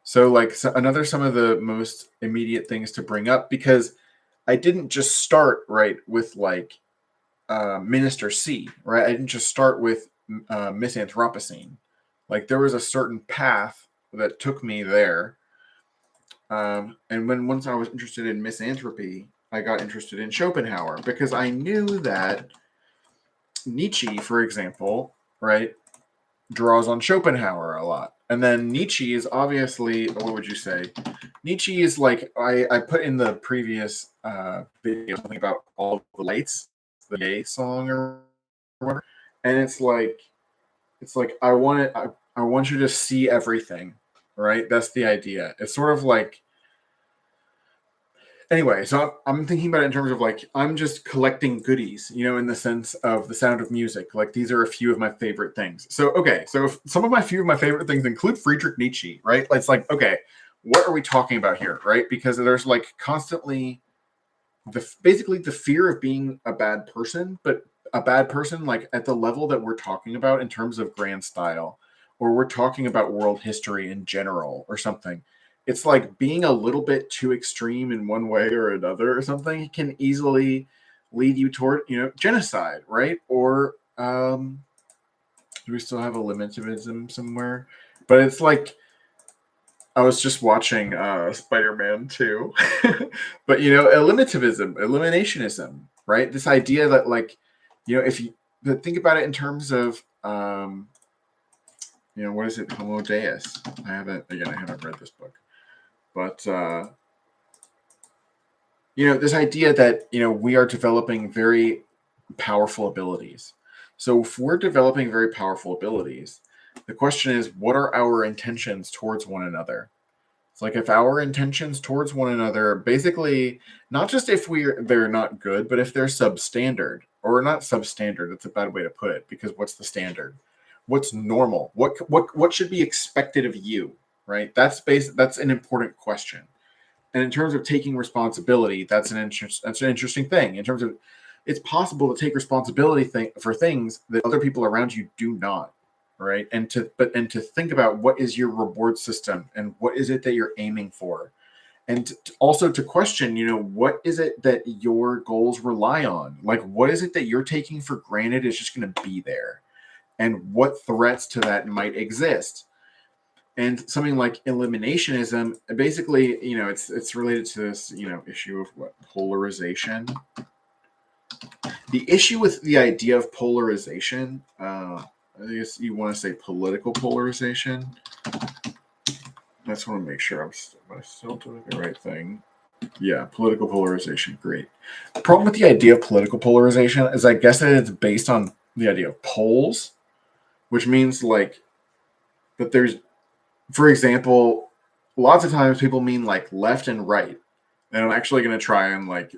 So like some of the most immediate things to bring up, because I didn't just start right with like Minister C, right? I didn't just start with Miss Anthropocene. Like there was a certain path that took me there. And once I was interested in misanthropy, I got interested in Schopenhauer, because I knew that Nietzsche, for example, right, draws on Schopenhauer a lot. And then Nietzsche is obviously, what would you say? Nietzsche is like, I put in the previous video something about All the Lights, the gay song or whatever. And it's like, it's like I want it. I want you to see everything, right? That's the idea. It's sort of like anyway. So I'm thinking about it in terms of like I'm just collecting goodies, in the sense of the sound of music. Like these are a few of my favorite things. So okay, so if some of my few of my favorite things include Friedrich Nietzsche, right? It's like okay, what are we talking about here, right? Because there's like constantly basically the fear of being a bad person, but a bad person like at the level that we're talking about in terms of grand style, or we're talking about world history in general or something. It's like being a little bit too extreme in one way or another or something can easily lead you toward, genocide, right? Or do we still have a limitivism somewhere? But it's like I was just watching Spider-Man 2. But eliminationism, right? This idea that like, if you but think about it in terms of what is it? Homo Deus. I haven't read this book. But this idea that, we are developing very powerful abilities. So if we're developing very powerful abilities, the question is, what are our intentions towards one another? It's like if our intentions towards one another, basically, not just if they're not good, but if they're substandard or not substandard. That's a bad way to put it, because what's the standard? What's normal? What should be expected of you? Right? That's an important question. And in terms of taking responsibility, that's an interesting thing. In terms of, it's possible to take responsibility for things that other people around you do not, right? And to think about what is your reward system and what is it that you're aiming for, and also to question, what is it that your goals rely on? Like, what is it that you're taking for granted is just going to be there, and what threats to that might exist? And something like eliminationism, basically, it's related to this, issue of what polarization. The issue with the idea of polarization, I guess you want to say political polarization. I just want to make sure I'm still doing the right thing. Yeah, political polarization, great. The problem with the idea of political polarization is, I guess, that it's based on the idea of poles, which means like that there's, for example, lots of times people mean like left and right. And I'm actually going to try and like,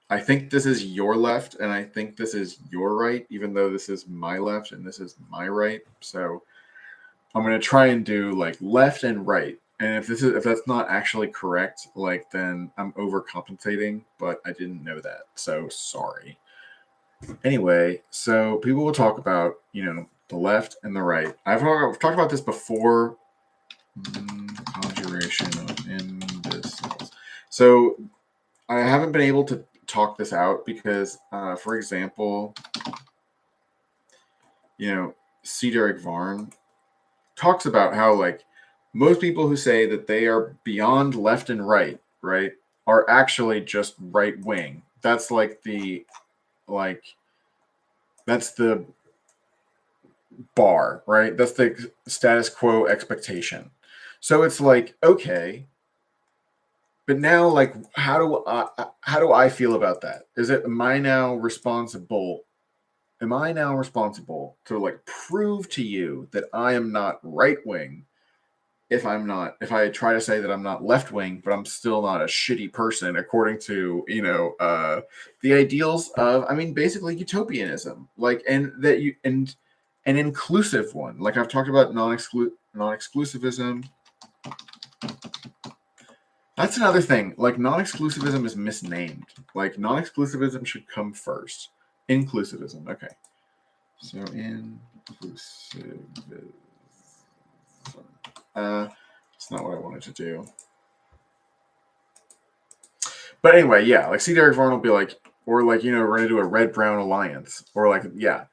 I think this is your left and I think this is your right, even though this is my left and this is my right. So I'm going to try and do like left and right. And if that's not actually correct, like then I'm overcompensating, but I didn't know that. So sorry. Anyway, so people will talk about, the left and the right. I've talked about this before. Conjuration of imbeciles. So I haven't been able to talk this out because, for example, C. Derek Varn talks about how like most people who say that they are beyond left and right, are actually just right wing. That's like that's the bar, right? That's the status quo expectation. So it's like, okay, but now, like, how do I feel about that? Am I now responsible? Am I now responsible to like prove to you that I am not right wing? If I try to say that I'm not left wing, but I'm still not a shitty person according to the ideals of, I mean, basically utopianism, like, and that you and an inclusive one, like I've talked about non-exclusivism. That's another thing. Like, non-exclusivism is misnamed. Like, non-exclusivism should come first. Inclusivism. Okay. So, inclusivism. It's not what I wanted to do. But anyway, yeah. Like, C. Derek Varn will be like, or like, we're going to do a red-brown alliance. Or like, yeah.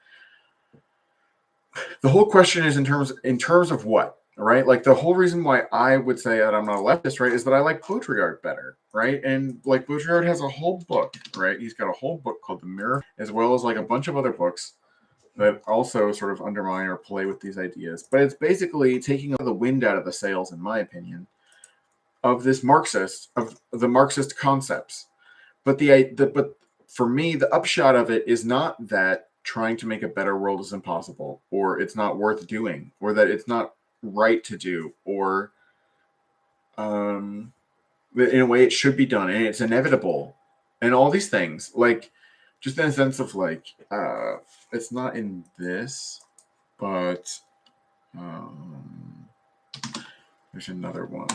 The whole question is in terms of what? Right? Like the whole reason why I would say that I'm not a leftist, right, is that I like Baudrillard better, right? And like Baudrillard has a whole book, right? He's got a whole book called The Mirror, as well as like a bunch of other books that also sort of undermine or play with these ideas. But it's basically taking the wind out of the sails, in my opinion, of the Marxist concepts. But but for me, the upshot of it is not that trying to make a better world is impossible, or it's not worth doing, or that it's not right to do, or in a way it should be done and it's inevitable, and all these things, like just in a sense of like it's not in this, but there's another one.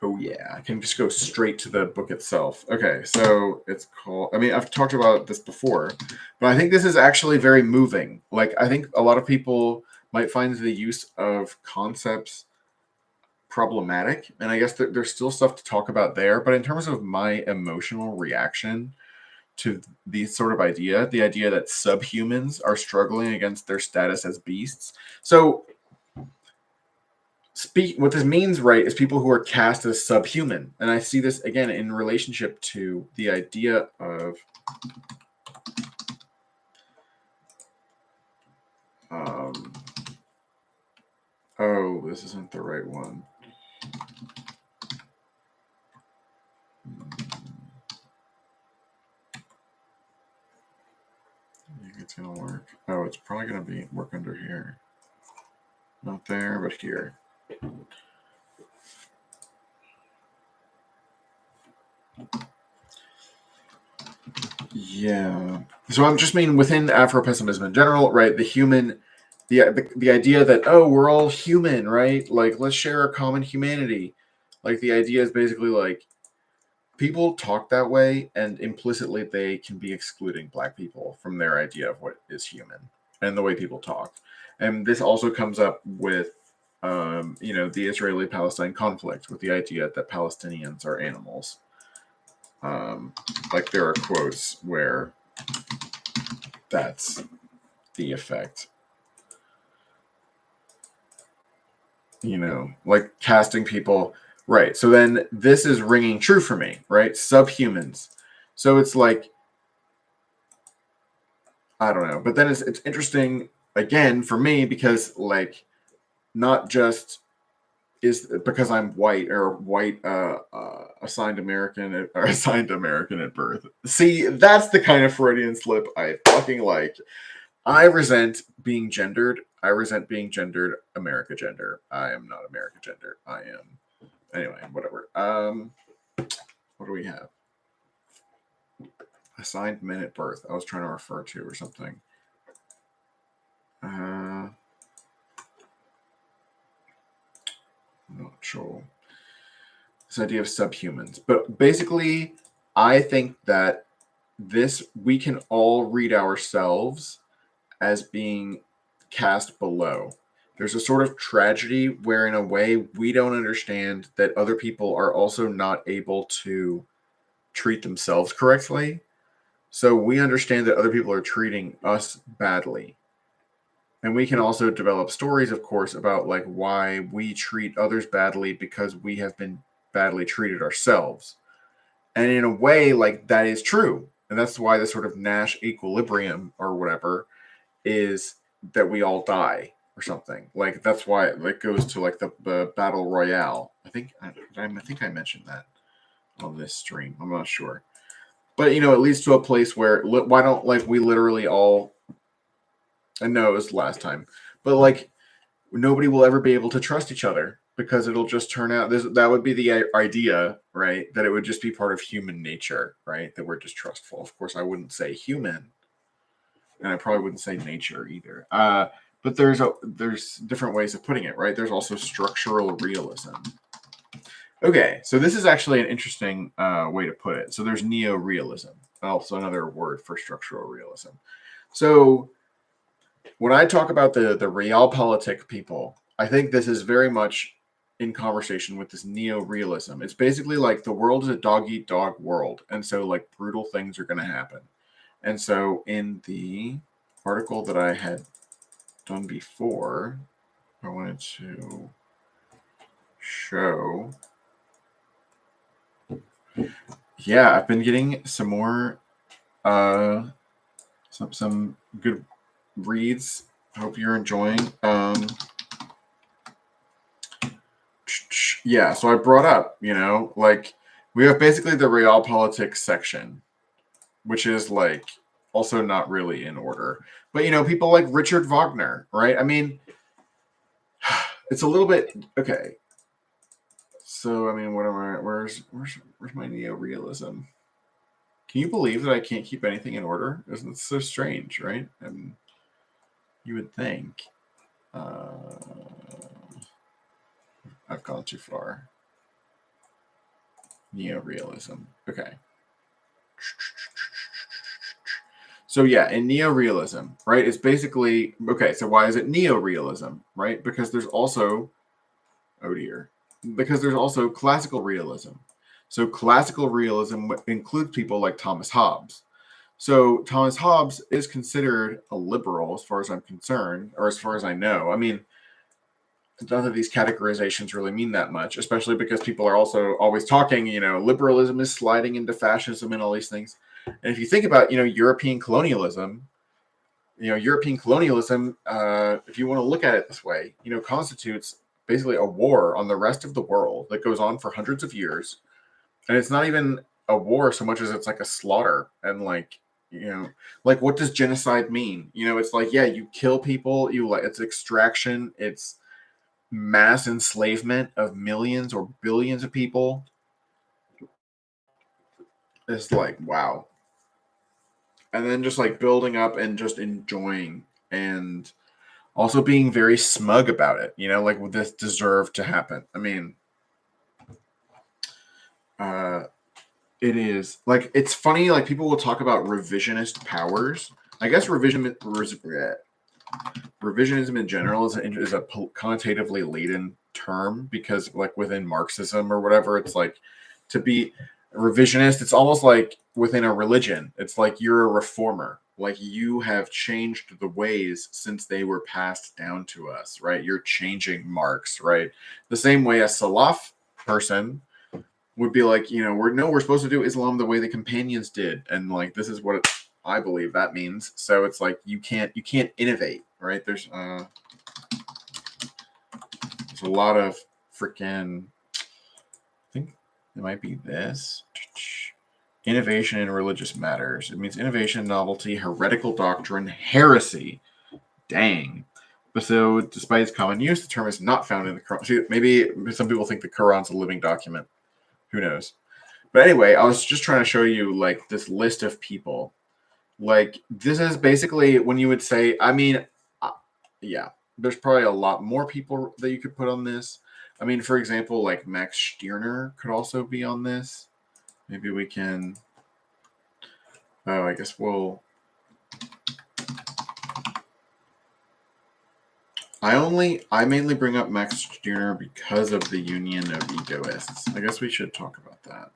Oh yeah, I can just go straight to the book itself. Okay, so it's called, I mean, I've talked about this before, but I think this is actually very moving. Like, I think a lot of people might find the use of concepts problematic, and I guess there's still stuff to talk about there, but in terms of my emotional reaction to the sort of idea, the idea that subhumans are struggling against their status as beasts. So what this means, right, is people who are cast as subhuman, and I see this again in relationship to the idea of oh, this isn't the right one. I think it's gonna work. Oh, it's probably gonna be work under here, not there, but here. Yeah. So I'm just mean within Afro-pessimism in general, right? The idea that, oh, we're all human, right? Like, let's share a common humanity. Like, the idea is basically like people talk that way, and implicitly they can be excluding Black people from their idea of what is human and the way people talk. And this also comes up with, the Israeli-Palestine conflict, with the idea that Palestinians are animals. Like, there are quotes where that's the effect. Like casting people. Right. So then this is ringing true for me, right? Subhumans. So it's like, I don't know. But then it's interesting again for me because, like, not just is because I'm white or white assigned American or assigned American at birth. See, that's the kind of Freudian slip I fucking like. I resent being gendered. I resent being gendered America gender. I am not America gender. I am. Anyway, whatever. What do we have? Assigned men at birth. I was trying to refer to or something. I'm not sure. This idea of subhumans. But basically, I think that we can all read ourselves as being cast below. There's a sort of tragedy where, in a way, we don't understand that other people are also not able to treat themselves correctly. So we understand that other people are treating us badly. And we can also develop stories, of course, about like why we treat others badly because we have been badly treated ourselves. And in a way, like that is true. And that's why the sort of Nash equilibrium or whatever is that we all die or something. Like that's why it goes to like the battle royale. I think I mentioned that on this stream. I'm not sure. But it leads to a place where why don't like we literally all, I know it was last time, but like nobody will ever be able to trust each other because it'll just turn out that would be the idea, right? That it would just be part of human nature, right? That we're distrustful. Of course, I wouldn't say human, and I probably wouldn't say nature either. But there's different ways of putting it, right? There's also structural realism. Okay, so this is actually an interesting way to put it. So there's neo-realism, also another word for structural realism. So when I talk about the realpolitik people, I think this is very much in conversation with this neo-realism. It's basically like the world is a dog-eat-dog world, and so like brutal things are going to happen. And so in the article that I had done before, I wanted to show. Yeah, I've been getting some more some good reads. I hope you're enjoying. Yeah, so I brought up, like we have basically the realpolitik section, which is like also not really in order. But people like Richard Wagner, right? I mean, it's a little bit okay. So I mean, what am I? Where's my neo-realism? Can you believe that I can't keep anything in order? Isn't it so strange, right? And you would think I've gone too far. Neo-realism. Okay. So yeah, in neo-realism, right? It's basically okay. So why is it neo-realism, right? Because there's also because there's also classical realism. So classical realism includes people like Thomas Hobbes. So Thomas Hobbes is considered a liberal, as far as I'm concerned, or as far as I know. I mean, none of these categorizations really mean that much, especially because people are also always talking, liberalism is sliding into fascism and all these things. And if you think about, European colonialism, if you want to look at it this way, constitutes basically a war on the rest of the world that goes on for hundreds of years. And it's not even a war so much as it's like a slaughter. And like what does genocide mean? It's like, yeah, you kill people, it's extraction, it's mass enslavement of millions or billions of people. It's like, wow. And then just like building up and just enjoying and also being very smug about it, like this deserved to happen. I mean, it is like, it's funny, like people will talk about revisionist powers. I guess revisionism in general is a connotatively laden term, because like within Marxism or whatever, it's like to be revisionist, it's almost like within a religion, it's like you're a reformer, like you have changed the ways since they were passed down to us, right? You're changing Marx, right? The same way a Salaf person would be like, we're supposed to do Islam the way the companions did, and like this is what I believe that means. So it's like you can't innovate, right? There's a lot of freaking, I think it might be this innovation in religious matters. It means innovation, novelty, heretical doctrine, heresy. Dang. But so, despite its common use, the term is not found in the Quran. See, maybe some people think the Quran's a living document. Who knows? But anyway, I was just trying to show you like this list of people. Like this is basically when you would say, I mean, yeah, there's probably a lot more people that you could put on this. I mean, for example, like Max Stirner could also be on this. Maybe we can. Oh, I guess we'll. I mainly bring up Max Stirner because of the union of egoists. I guess we should talk about that.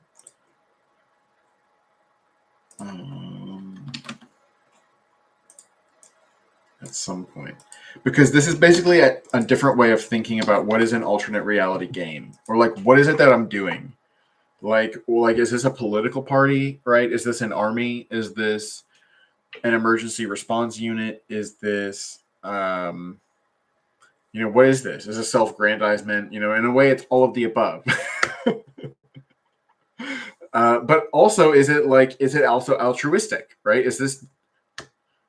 At some point, because this is basically a different way of thinking about what is an alternate reality game, or like what is it that I'm doing, like is this a political party, right? Is this an army? Is this an emergency response unit? Is this what is this? Is a self-aggrandizement? In a way it's all of the above. But also, is it also altruistic, right? Is this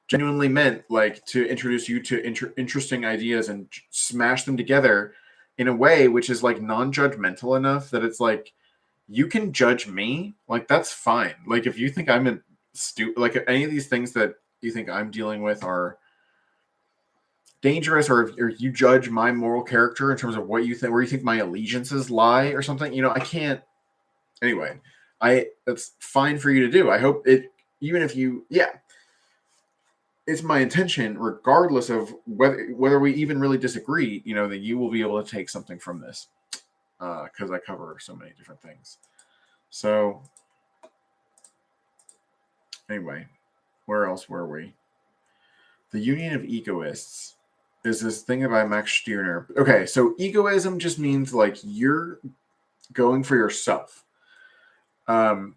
genuinely meant like to introduce you to interesting ideas and smash them together in a way which is like non-judgmental enough that it's like you can judge me, like that's fine. Like if you think I'm a like if any of these things that you think I'm dealing with are dangerous, or if you judge my moral character in terms of what you think, where you think my allegiances lie or something, I can't. Anyway, that's fine for you to do. I hope it, even if you, yeah, it's my intention, regardless of whether we even really disagree, that you will be able to take something from this, because I cover so many different things. So anyway, where else were we? The union of egoists is this thing about Max Stirner. Okay, so egoism just means like you're going for yourself. And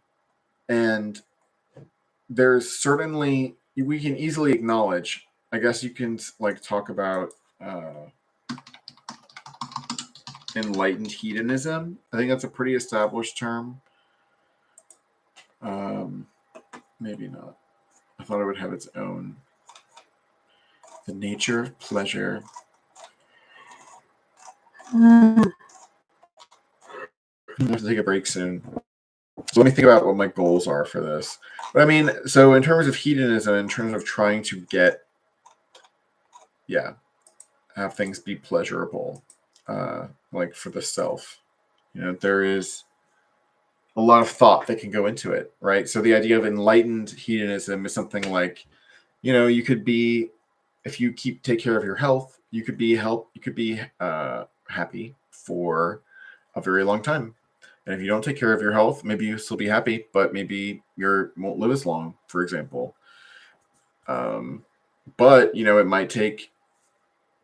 there's certainly, we can easily acknowledge, I guess you can like talk about enlightened hedonism. I think that's a pretty established term. Maybe not. I thought it would have its own. The nature of pleasure. I have to take a break soon. So let me think about what my goals are for this. But I mean, so in terms of hedonism, in terms of trying to get, have things be pleasurable, like for the self, there is a lot of thought that can go into it, right? So the idea of enlightened hedonism is something like, you could be, if you take care of your health, you could be happy for a very long time. And if you don't take care of your health, maybe you still be happy, but maybe you won't live as long, for example. But it might take,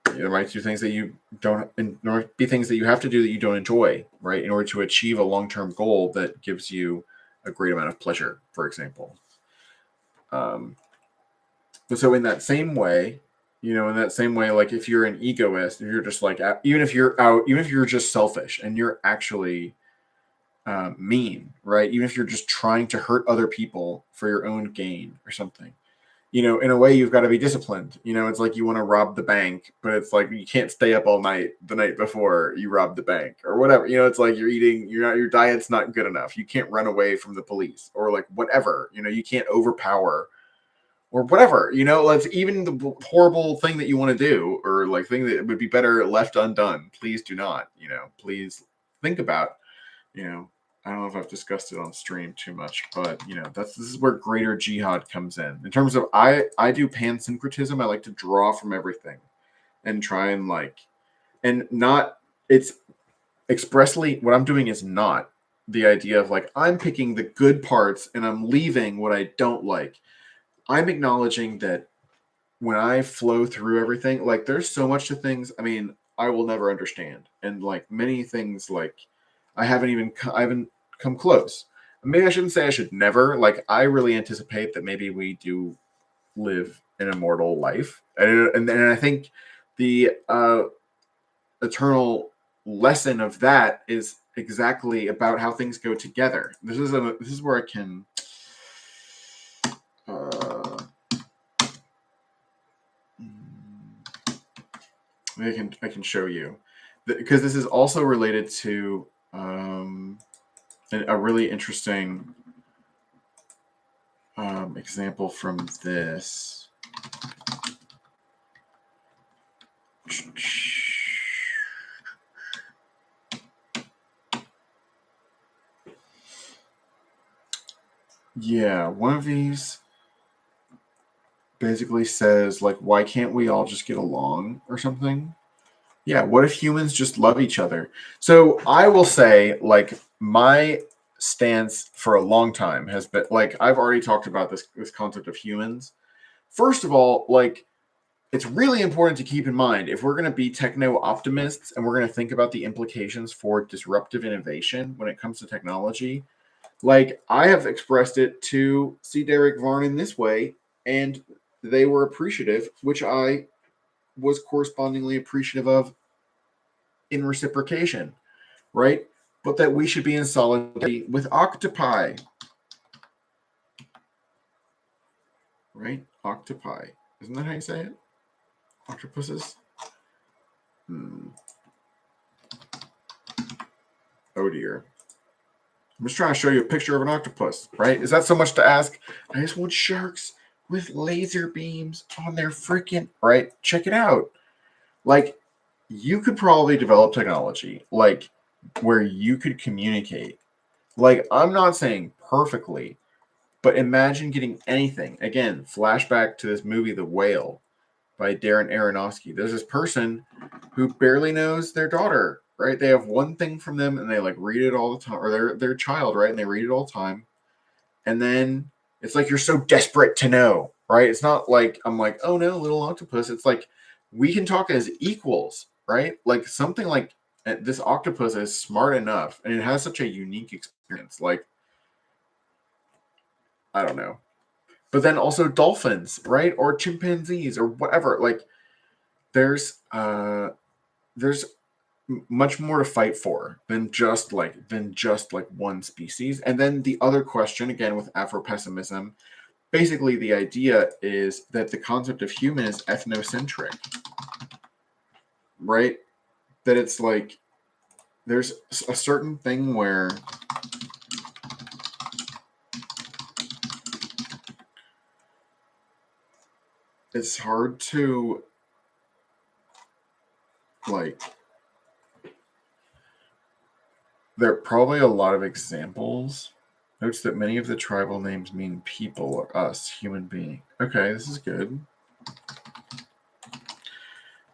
it might do things that you don't, or be things that you have to do that you don't enjoy, right? In order to achieve a long-term goal that gives you a great amount of pleasure, for example. But so in that same way, like if you're an egoist, if you're just like, even if you're just selfish and you're actually mean, right? Even if you're just trying to hurt other people for your own gain or something, in a way you've got to be disciplined. It's like you want to rob the bank, but it's like you can't stay up all night the night before you rob the bank or whatever. It's like your diet's not good enough. You can't run away from the police or like whatever. You can't overpower or whatever. Let's even the horrible thing that you want to do or like thing that would be better left undone. Please do not. Please think about. I don't know if I've discussed it on stream too much, but this is where greater jihad comes in terms of I do pansyncretism. I like to draw from everything and try and not it's expressly what I'm doing is not the idea of like I'm picking the good parts and I'm leaving what I don't like. I'm acknowledging that when I flow through everything, like there's so much to things. I mean, I will never understand, and like many things, like I haven't come close. Maybe I shouldn't say I should never. Like I really anticipate that maybe we do live an immortal life, and I think the eternal lesson of that is exactly about how things go together. This is where I can. I can show you because this is also related to a really interesting example from this. Yeah, one of these basically says like, why can't we all just get along or something? Yeah, what if humans just love each other? So I will say, like, my stance for a long time has been like I've already talked about this concept of humans. First of all, like it's really important to keep in mind if we're going to be techno optimists and we're going to think about the implications for disruptive innovation when it comes to technology. Like I have expressed it to C. Derek Varn in this way, and they were appreciative, which I was correspondingly appreciative of in reciprocation, right? But that we should be in solidarity with octopi, right? Octopi. Isn't that how you say it? Octopuses? Oh dear. I'm just trying to show you a picture of an octopus, right? Is that so much to ask? I just want sharks with laser beams on their freaking, right? Check it out. Like, you could probably develop technology, like, where you could communicate. Like, I'm not saying perfectly, but imagine getting anything. Again, flashback to this movie, The Whale, by Darren Aronofsky. There's this person who barely knows their daughter, right? They have one thing from them and they like read it all the time, or their child, right? And they read it all the time. And then it's like you're so desperate to know, right? It's not like I'm like, oh no, little octopus. It's like we can talk as equals, right? Like something like this octopus is smart enough and it has such a unique experience. Like, I don't know. But then also dolphins, right? Or chimpanzees or whatever. Like there's much more to fight for than just like one species. And then the other question again with Afro pessimism, basically the idea is that the concept of human is ethnocentric, right? That it's like there's a certain thing where it's hard to like, there are probably a lot of examples. Notes that many of the tribal names mean people or us, human being. Okay, this is good.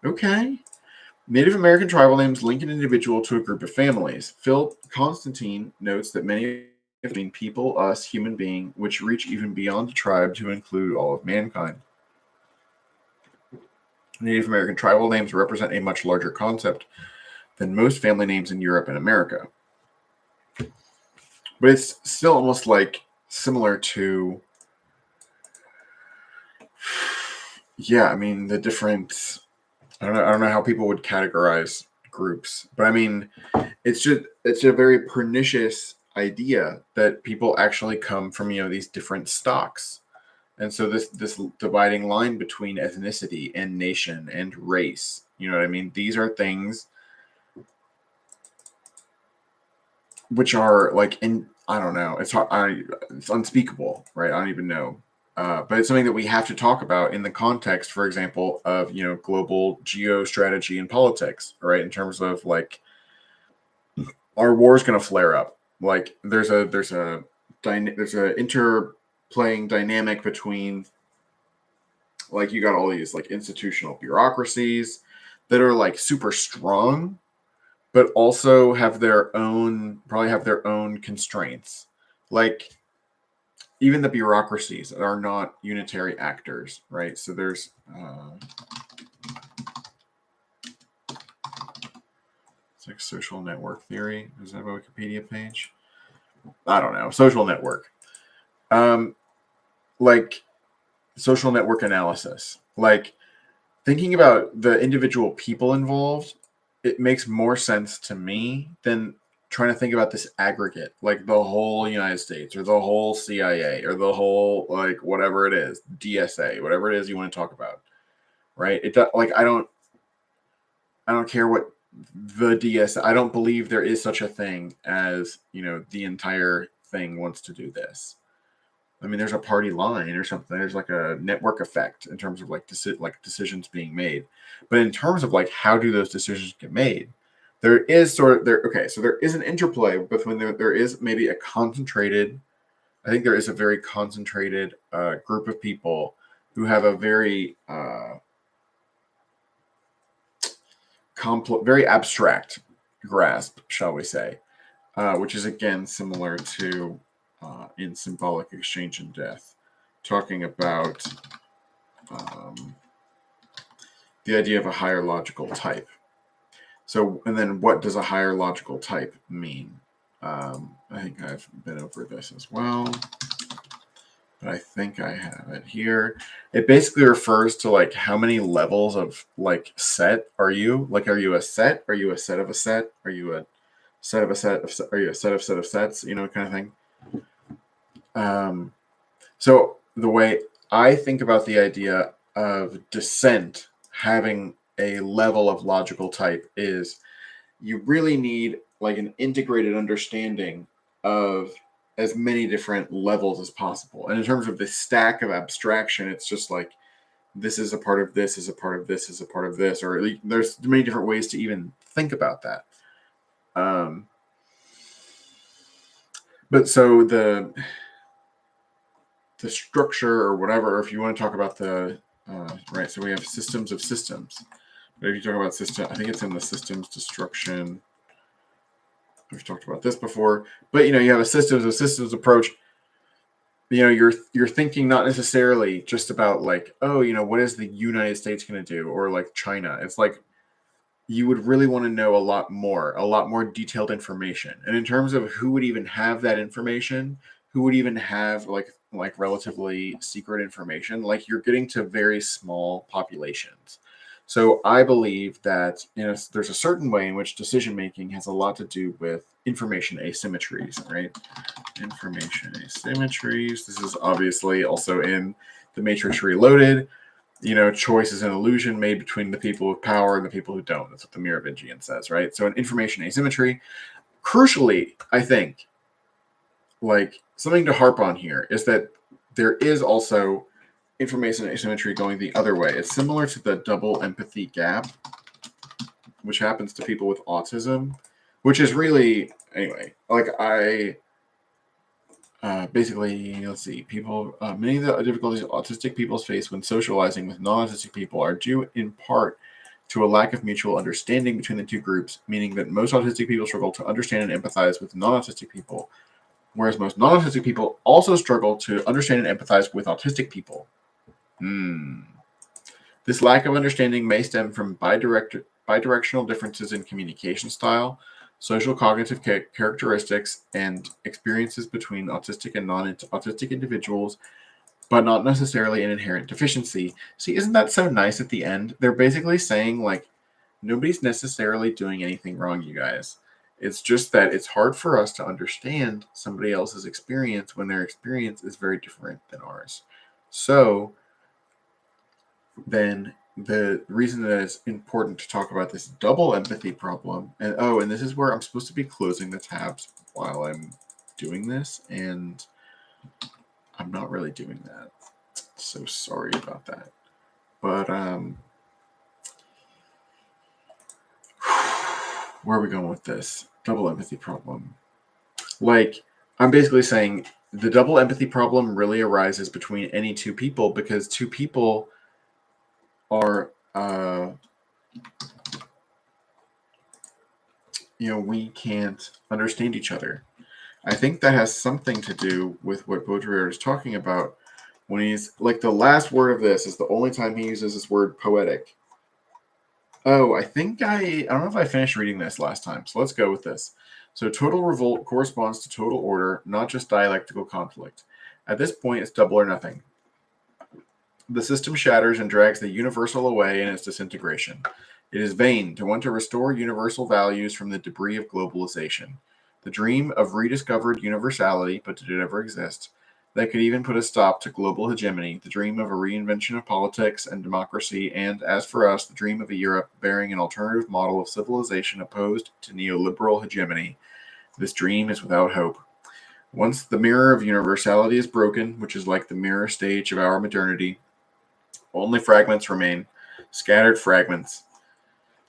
Okay. Native American tribal names link an individual to a group of families. Phil Constantine notes that many mean people, us, human being, which reach even beyond a tribe to include all of mankind. Native American tribal names represent a much larger concept than most family names in Europe and America. But it's still almost like similar to, yeah, I mean, the different, I don't know how people would categorize groups, but I mean, it's a very pernicious idea that people actually come from, these different stocks. And so this dividing line between ethnicity and nation and race, you know what I mean? These are things which are like, I don't know, it's hard, it's unspeakable, right? I don't even know. But it's something that we have to talk about in the context, for example, of global geostrategy and politics, right? In terms of like, our war is going to flare up. Like there's a interplaying dynamic between, like, you got all these like institutional bureaucracies that are like super strong, but also have probably have their own constraints. Like even the bureaucracies are not unitary actors, right? So there's it's like social network theory. Is that a Wikipedia page? I don't know. Social network. Like social network analysis. Like thinking about the individual people involved, it makes more sense to me than trying to think about this aggregate, like the whole United States or the whole CIA or the whole, like, whatever it is, DSA, whatever it is you want to talk about, right? Like I don't care what the DSA. I don't believe there is such a thing as, the entire thing wants to do this. I mean, there's a party line or something. There's like a network effect in terms of like decisions being made. But in terms of like how do those decisions get made, there is okay. So there is an interplay between there is maybe a concentrated. I think there is a very concentrated group of people who have a very very abstract grasp, shall we say, which is again similar to in Symbolic Exchange and Death, talking about the idea of a higher logical type. So, and then what does a higher logical type mean? I think I've been over this as well, but I think I have it here. It basically refers to like how many levels of like set are you? Like, are you a set? Are you a set of a set? Are you a set of a set of? Are you a set of sets? Kind of thing. So the way I think about the idea of descent having a level of logical type is you really need like an integrated understanding of as many different levels as possible. And in terms of the stack of abstraction, it's just like this is a part of this, is a part of this, is a part of this, or there's many different ways to even think about that. But so the structure or whatever, or if you want to talk about the right, so we have systems of systems. But if you talk about system, I think it's in the systems destruction. We've talked about this before, but you have a systems of systems approach. You're thinking not necessarily just about like, oh, what is the United States going to do, or like China. It's like you would really want to know a lot more detailed information. And in terms of who would even have that information, who would even have like relatively secret information, like you're getting to very small populations. So I believe that there's a certain way in which decision making has a lot to do with information asymmetries, right? Information asymmetries. This is obviously also in the Matrix Reloaded. Choice is an illusion made between the people with power and the people who don't. That's what the Merovingian says, right? So an information asymmetry. Crucially, I think, like something to harp on here is that there is also information asymmetry going the other way. It's similar to the double empathy gap, which happens to people with autism, which is really, anyway, like basically, let's see, many of the difficulties autistic people face when socializing with non-autistic people are due in part to a lack of mutual understanding between the two groups, meaning that most autistic people struggle to understand and empathize with non-autistic people, whereas most non-autistic people also struggle to understand and empathize with autistic people. This lack of understanding may stem from bidirectional differences in communication style, social cognitive characteristics, and experiences between autistic and non-autistic individuals, but not necessarily an inherent deficiency. See, isn't that so nice at the end? They're basically saying, like, nobody's necessarily doing anything wrong, you guys. It's just that it's hard for us to understand somebody else's experience when their experience is very different than ours. So then the reason that it's important to talk about this double empathy problem, and this is where I'm supposed to be closing the tabs while I'm doing this, and I'm not really doing that. So sorry about that. But where are we going with this? Double empathy problem. Like, I'm basically saying the double empathy problem really arises between any two people because two people are we can't understand each other. I think that has something to do with what Baudrillard is talking about when he's like the last word of this is the only time he uses this word poetic. Oh, I don't know if I finished reading this last time, so let's go with this. So total revolt corresponds to total order, not just dialectical conflict. At this point, it's double or nothing. The system shatters and drags the universal away in its disintegration. It is vain to want to restore universal values from the debris of globalization. The dream of rediscovered universality, but did it ever exist, that could even put a stop to global hegemony, the dream of a reinvention of politics and democracy, and, as for us, the dream of a Europe bearing an alternative model of civilization opposed to neoliberal hegemony. This dream is without hope. Once the mirror of universality is broken, which is like the mirror stage of our modernity, only fragments remain, scattered fragments.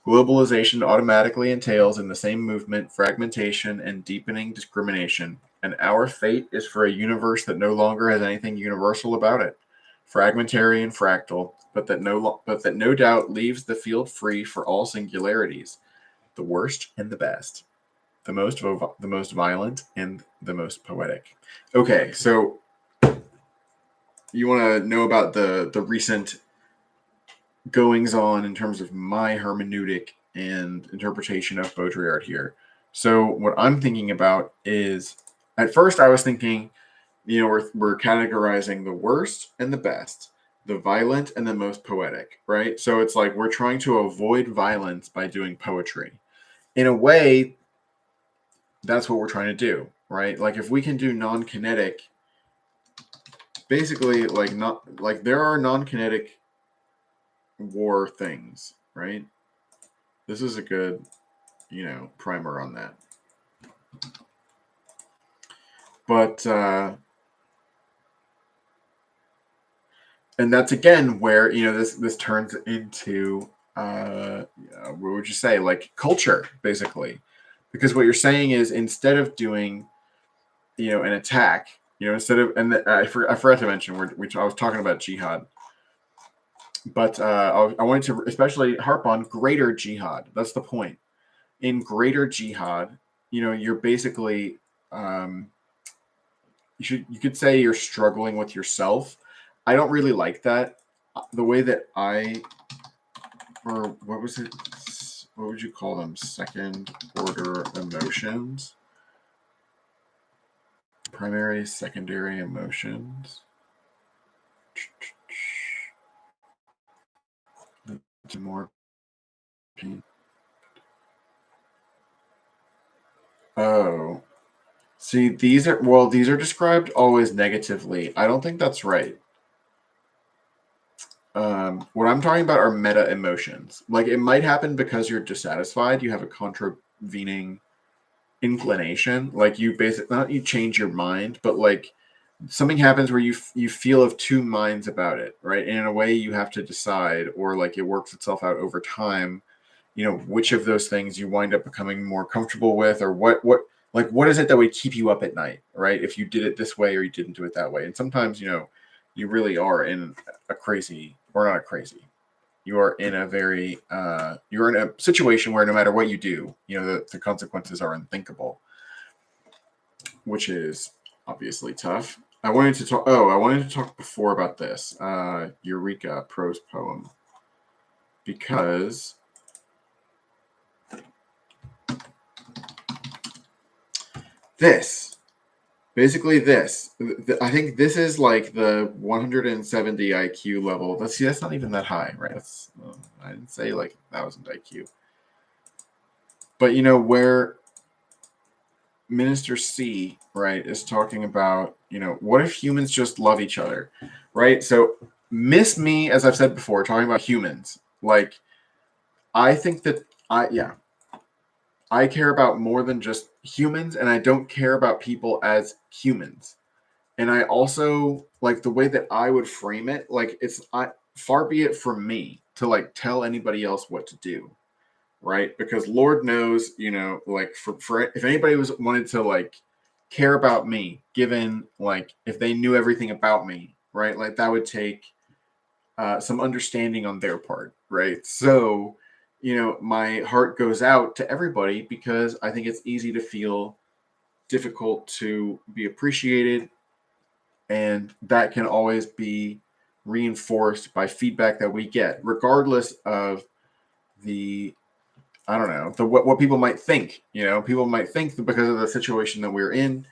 Globalization automatically entails in the same movement fragmentation and deepening discrimination, and our fate is for a universe that no longer has anything universal about it, fragmentary and fractal, but that no doubt leaves the field free for all singularities, the worst and the best, the most violent and the most poetic. Okay, so you want to know about the recent goings on in terms of my hermeneutic and interpretation of Baudrillard here. So what I'm thinking about is, at first I was thinking, we're categorizing the worst and the best, the violent and the most poetic, right? So it's like we're trying to avoid violence by doing poetry. In a way, that's what we're trying to do, right? Like if we can do non-kinetic, basically there are non-kinetic war things, right? This is a good, primer on that. But and that's again where this turns into what would you say, like culture, basically, because what you're saying is instead of doing an attack, instead of I forgot to mention I was talking about jihad. But I wanted to especially harp on greater jihad. That's the point. In greater jihad, you're basically you could say you're struggling with yourself. I don't really like that. The way that or what was it? What would you call them? Second order emotions? Primary, secondary emotions. to more pain. Oh. See, these are described always negatively. I don't think that's right. What I'm talking about are meta emotions. Like it might happen because you're dissatisfied, you have a contravening inclination, like you basically not you change your mind, but like something happens where you feel of two minds about it, right? And in a way you have to decide, or like it works itself out over time, which of those things you wind up becoming more comfortable with, or what is it that would keep you up at night, right? If you did it this way or you didn't do it that way. And sometimes, you really are in a crazy, or not a crazy, you are in a very you're in a situation where no matter what you do, the consequences are unthinkable, which is obviously tough. I wanted to talk before about this Eureka prose poem, because this basically I think this is like the 170 IQ level. That's not even that high, right? I didn't say like 1,000 IQ, but where Minister C, right, is talking about, what if humans just love each other, right? So, miss me, as I've said before, talking about humans. Like, I think that I care about more than just humans, and I don't care about people as humans. And I also like the way that I would frame it. Like, far be it from me to like tell anybody else what to do, right? Because Lord knows, like for if anybody wanted to like care about me, given like if they knew everything about me, right? Like that would take some understanding on their part, right? So, my heart goes out to everybody because I think it's easy to feel difficult to be appreciated, and that can always be reinforced by feedback that we get, regardless of the I don't know, what people might think. People might think that because of the situation that we're in,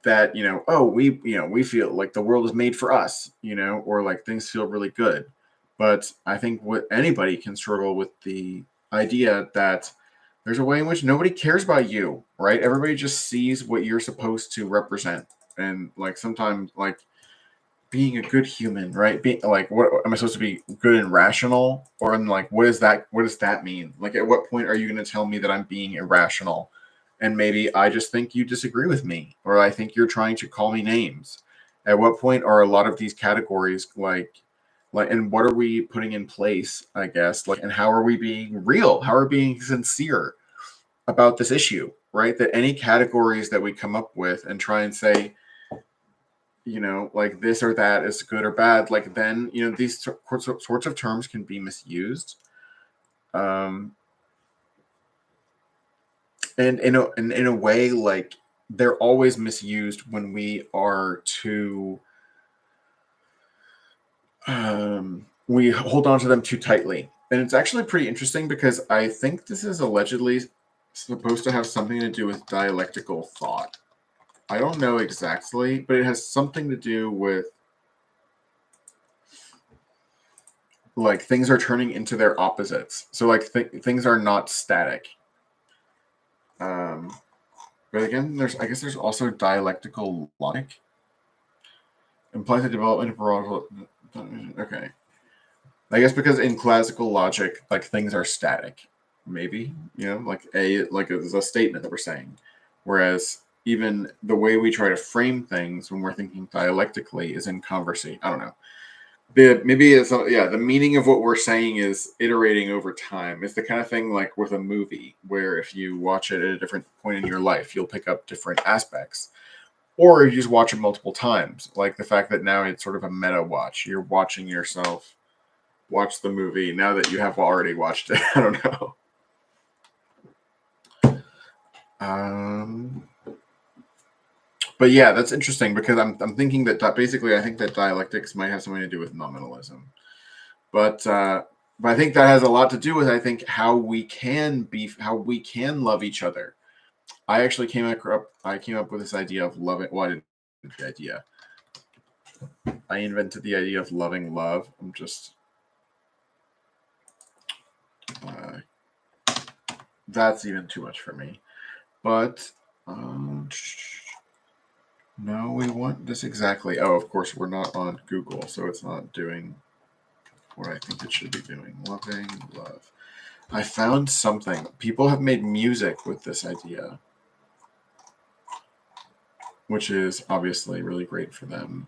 that oh, we feel like the world is made for us, or like things feel really good. But I think what anybody can struggle with the idea that there's a way in which nobody cares about you, right? Everybody just sees what you're supposed to represent, and like sometimes like being a good human, right? Being like, what am I supposed to be, good and rational, or in like, what is that? What does that mean? Like, at what point are you going to tell me that I'm being irrational? And maybe I just think you disagree with me, or I think you're trying to call me names. At what point are a lot of these categories and what are we putting in place? I guess like, and how are we being real? How are we being sincere about this issue? Right? That any categories that we come up with and try and say, like this or that is good or bad, like then, these sorts of terms can be misused. Um, and in a way, like they're always misused when we are too, we hold on to them too tightly. And it's actually pretty interesting because I think this is allegedly supposed to have something to do with dialectical thought. I don't know exactly, but it has something to do with like things are turning into their opposites. So like things are not static. Um, but again, there's also dialectical logic implies the development of broad. Okay, I guess because in classical logic, like things are static. Maybe like it's a statement that we're saying, whereas even the way we try to frame things when we're thinking dialectically is in conversation. I don't know. Maybe it's the meaning of what we're saying is iterating over time. It's the kind of thing like with a movie where if you watch it at a different point in your life, you'll pick up different aspects. Or you just watch it multiple times, like the fact that now it's sort of a meta watch. You're watching yourself watch the movie now that you have already watched it. I don't know. But yeah, that's interesting because I'm thinking that basically I think that dialectics might have something to do with nominalism. But I think that has a lot to do with how we can love each other. I actually came up with this idea of loving. Well, I didn't invent the idea. I invented the idea of loving love. I'm just that's even too much for me. But no, we want this exactly. Oh, of course, we're not on Google, so it's not doing what I think it should be doing. Loving love. I found something. People have made music with this idea, which is obviously really great for them.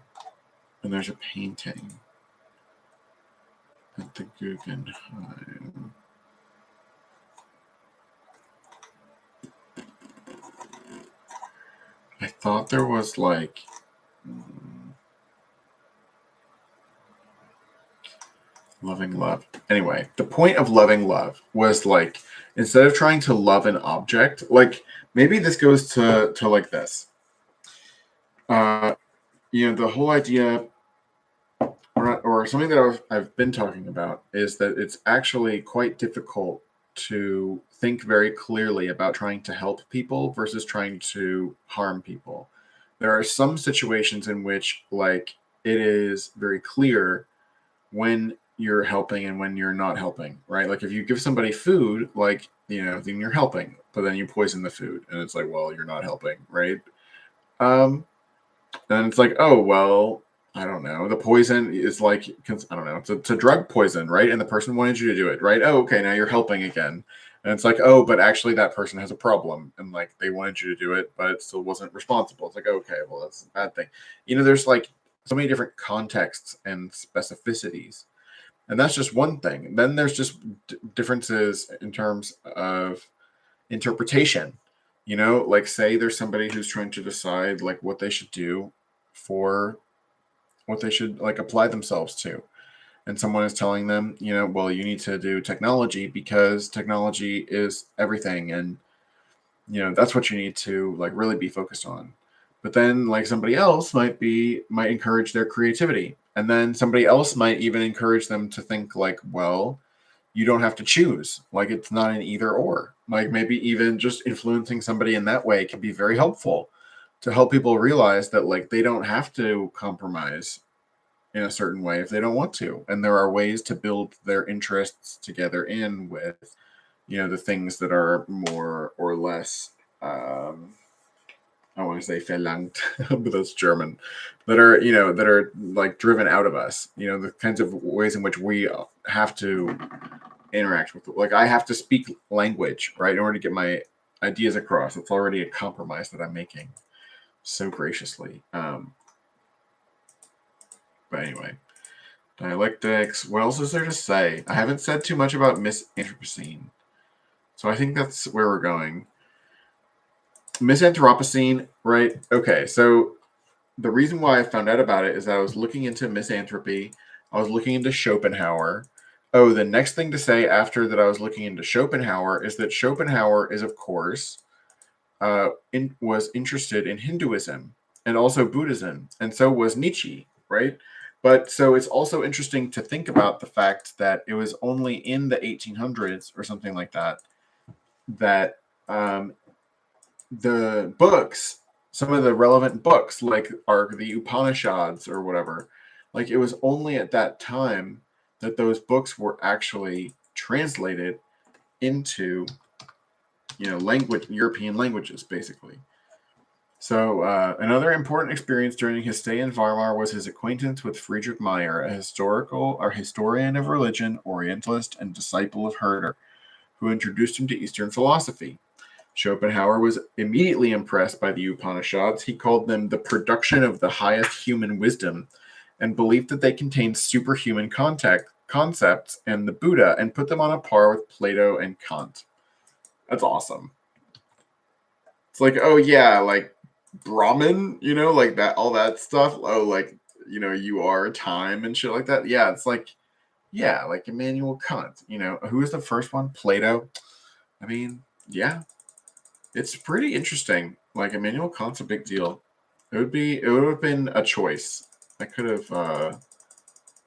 And there's a painting at the Guggenheim. I thought there was like loving love. Anyway, the point of loving love was like instead of trying to love an object, like maybe this goes to like this. The whole idea or something that I've been talking about is that it's actually quite difficult to think very clearly about trying to help people versus trying to harm people. There are some situations in which, like, it is very clear when you're helping and when you're not helping, right? Like, if you give somebody food, like, then you're helping, but then you poison the food, and it's like, well, you're not helping, right? Um, and it's like, oh, well, I don't know. The poison is like, I don't know, it's a drug poison, right? And the person wanted you to do it, right? Oh, okay, now you're helping again. And it's like, oh, but actually that person has a problem. And like, they wanted you to do it, but it still wasn't responsible. It's like, okay, well, that's a bad thing. There's like so many different contexts and specificities. And that's just one thing. Then there's just differences in terms of interpretation. Like say there's somebody who's trying to decide like what they should do for what they should like apply themselves to, and someone is telling them, well, you need to do technology because technology is everything, and that's what you need to like really be focused on. But then like somebody else might encourage their creativity, and then somebody else might even encourage them to think like, well, you don't have to choose. Like it's not an either or. Like maybe even just influencing somebody in that way can be very helpful to help people realize that like they don't have to compromise in a certain way if they don't want to. And there are ways to build their interests together in with, the things that are more or less, I want to say verlangt, but that's German, that are like driven out of us, the kinds of ways in which we have to interact with, like I have to speak language, right, in order to get my ideas across. It's already a compromise that I'm making so graciously. But anyway, dialectics. What else is there to say? I haven't said too much about Miss Anthropocene, so I think that's where we're going. Miss Anthropocene, right? Okay, so the reason why I found out about it is that I was looking into misanthropy. I was looking into Schopenhauer. Oh, the next thing to say after that I was looking into Schopenhauer is that Schopenhauer is, of course, was interested in Hinduism and also Buddhism, and so was Nietzsche, right? But so it's also interesting to think about the fact that it was only in the 1800s or something like that that the books, some of the relevant books, like are the Upanishads or whatever, like it was only at that time that those books were actually translated into, European languages, basically. So another important experience during his stay in Weimar was his acquaintance with Friedrich Meyer, a historian of religion, Orientalist, and disciple of Herder, who introduced him to Eastern philosophy. Schopenhauer was immediately impressed by the Upanishads. He called them the production of the highest human wisdom and believed that they contained superhuman concepts and the Buddha, and put them on a par with Plato and Kant. That's awesome. It's like, oh yeah, like Brahman, like that, all that stuff. Oh, like, you are time and shit like that. Yeah, it's like, yeah, like Immanuel Kant. Who was the first one? Plato. I mean, yeah, it's pretty interesting. Like Immanuel Kant's a big deal. It would have been a choice. I could have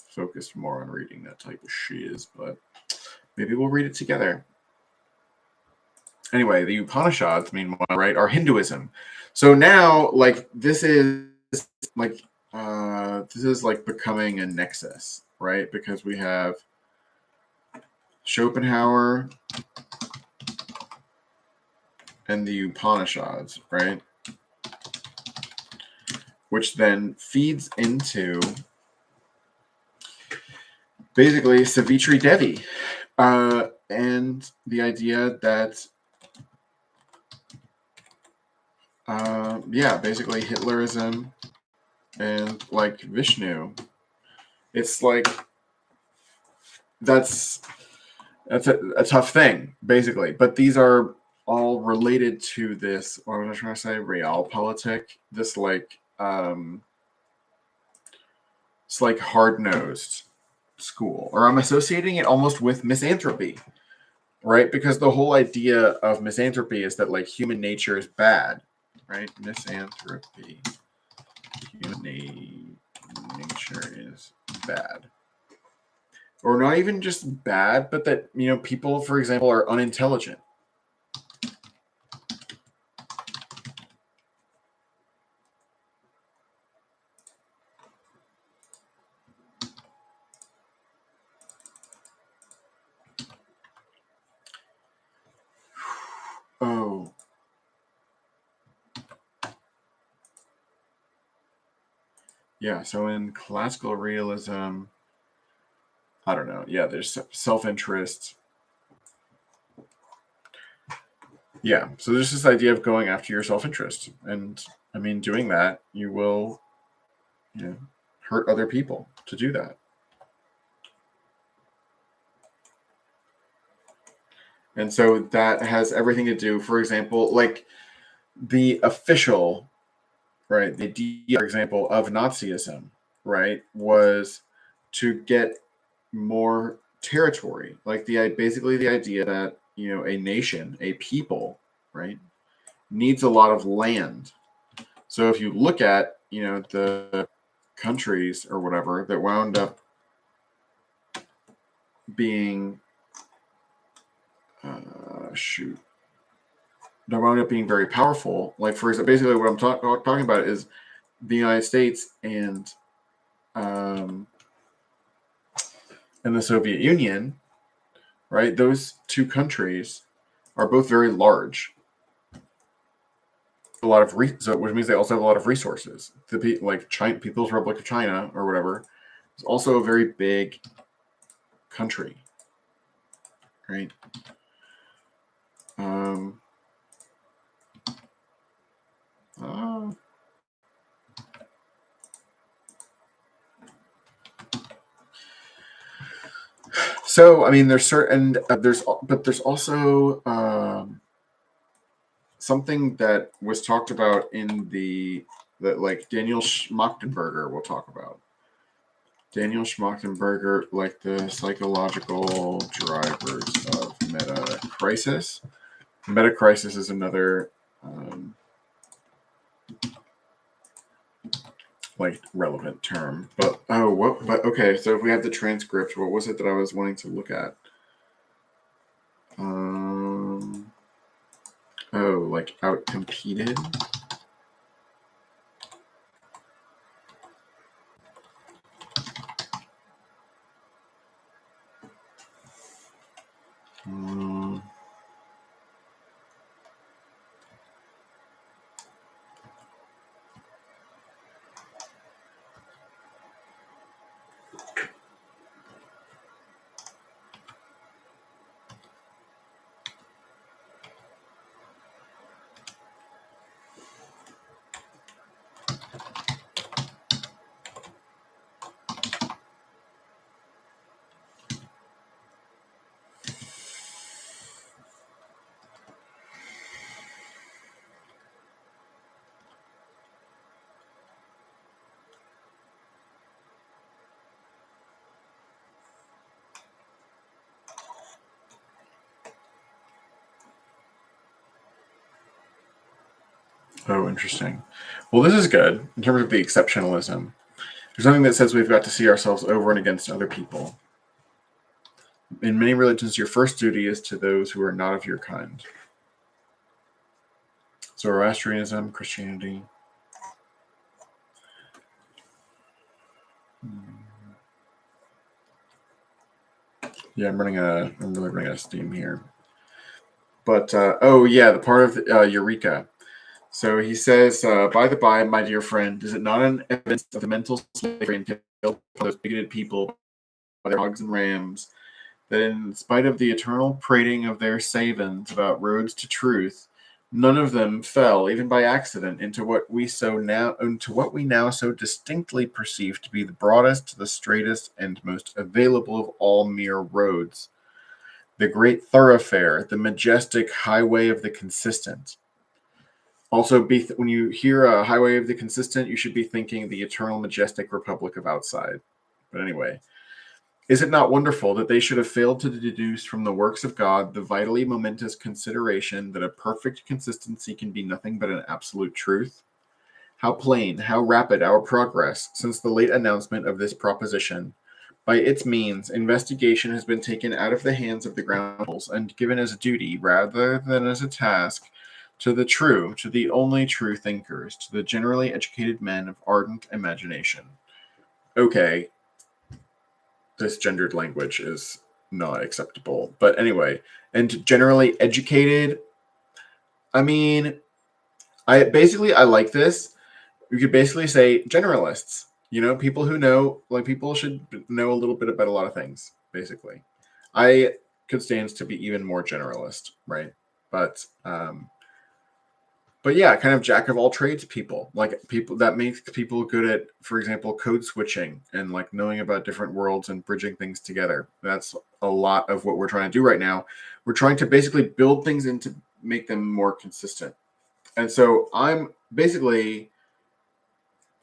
focused more on reading that type of shiz, but maybe we'll read it together. Anyway, the Upanishads, meanwhile, right, are Hinduism. So now, like, this is like becoming a nexus, right? Because we have Schopenhauer, and the Upanishads, right? Which then feeds into basically Savitri Devi and the idea that, basically Hitlerism and like Vishnu. It's like that's a tough thing, basically. But these are all related to this, what was I trying to say? Realpolitik. This it's like hard-nosed school. Or I'm associating it almost with misanthropy, right? Because the whole idea of misanthropy is that like human nature is bad, right? Misanthropy. Human nature is bad. Or not even just bad, but that, people, for example, are unintelligent. Oh. Yeah, so in classical realism, I don't know. Yeah, there's self-interest. Yeah, so there's this idea of going after your self-interest. And, I mean, doing that, you will, hurt other people to do that. And so that has everything to do, for example, like the official, right, the idea, for example, of Nazism, right, was to get more territory. Like basically the idea that, a nation, a people, right, needs a lot of land. So if you look at, the countries or whatever that wound up being, that wound up being very powerful. Like, for example, basically what I'm talking about is the United States um, and the Soviet Union, right? Those two countries are both very large. A lot of which means they also have a lot of resources. Like China, People's Republic of China or whatever, is also a very big country, right? Uh, so I mean, there's certain there's also something that was talked about in that like Daniel Schmachtenberger will talk about. Daniel Schmachtenberger, like the psychological drivers of meta crisis. Meta crisis is another like relevant term. But okay, so if we have the transcript, what was it that I was wanting to look at? Like outcompeted. Oh, interesting. Well, this is good in terms of the exceptionalism. There's something that says we've got to see ourselves over and against other people. In many religions, your first duty is to those who are not of your kind. Zoroastrianism, Christianity. Yeah, I'm really running out of steam here. But oh yeah, the part of Eureka. So he says, by the by, my dear friend, is it not an evidence of the mental slavery entailed upon those bigoted people by their hogs and rams, that in spite of the eternal prating of their savans about roads to truth, none of them fell, even by accident, into what we now so distinctly perceive to be the broadest, the straightest, and most available of all mere roads, the great thoroughfare, the majestic highway of the consistent. Also, when you hear a highway of the consistent, you should be thinking the eternal majestic republic of outside. But anyway, is it not wonderful that they should have failed to deduce from the works of God the vitally momentous consideration that a perfect consistency can be nothing but an absolute truth? How plain, how rapid our progress since the late announcement of this proposition. By its means, investigation has been taken out of the hands of the groundholes and given as a duty rather than as a task to the only true thinkers, to the generally educated men of ardent imagination. Okay, this gendered language is not acceptable. But anyway, and generally educated, I mean, I like this. You could basically say generalists, people who know, like people should know a little bit about a lot of things, basically. I could stand to be even more generalist, right? But yeah, kind of jack of all trades people, like people that makes people good at, for example, code switching and like knowing about different worlds and bridging things together. That's a lot of what we're trying to do right now. We're trying to basically build things in to make them more consistent. And so I'm basically,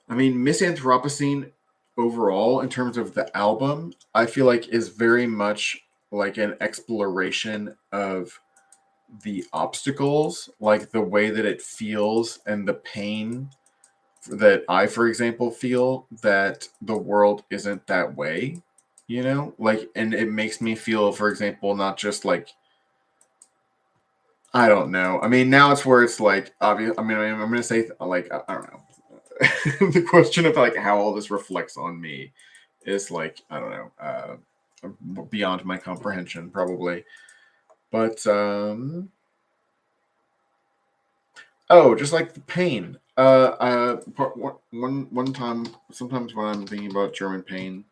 Miss Anthropocene overall, in terms of the album, I feel like is very much like an exploration of the obstacles, like the way that it feels and the pain that I, for example, feel that the world isn't that way, like, and it makes me feel, for example, not just like, I don't know. Now it's where it's like obvious. I'm going to say like, I don't know. The question of like how all this reflects on me is like, I don't know, beyond my comprehension probably. But oh, just like the pain. One time, sometimes when I'm thinking about German pain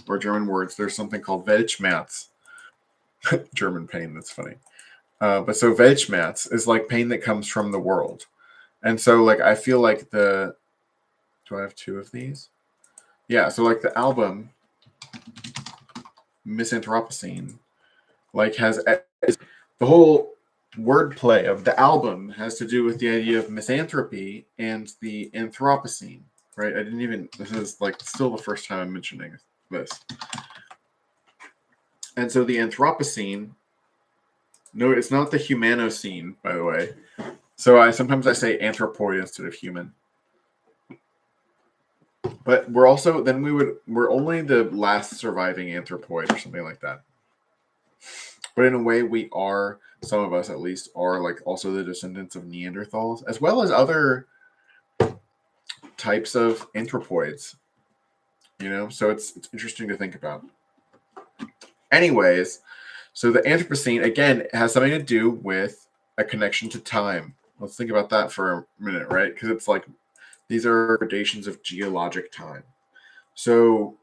or German words, there's something called Weltschmerz. German pain. That's funny. But so Weltschmerz is like pain that comes from the world, and so like I feel like the. Do I have two of these? Yeah. So like the album, Miss Anthropocene, like has the whole wordplay of the album has to do with the idea of misanthropy and the Anthropocene, right? This is like still the first time I'm mentioning this. And so the Anthropocene, no, it's not the humanocene, by the way. So sometimes I say anthropoid instead of human. But we're only the last surviving anthropoid or something like that. But in a way, some of us at least, are like also the descendants of Neanderthals, as well as other types of anthropoids. So it's interesting to think about. Anyways, so the Anthropocene, again, has something to do with a connection to time. Let's think about that for a minute, right? Because it's like these are gradations of geologic time. So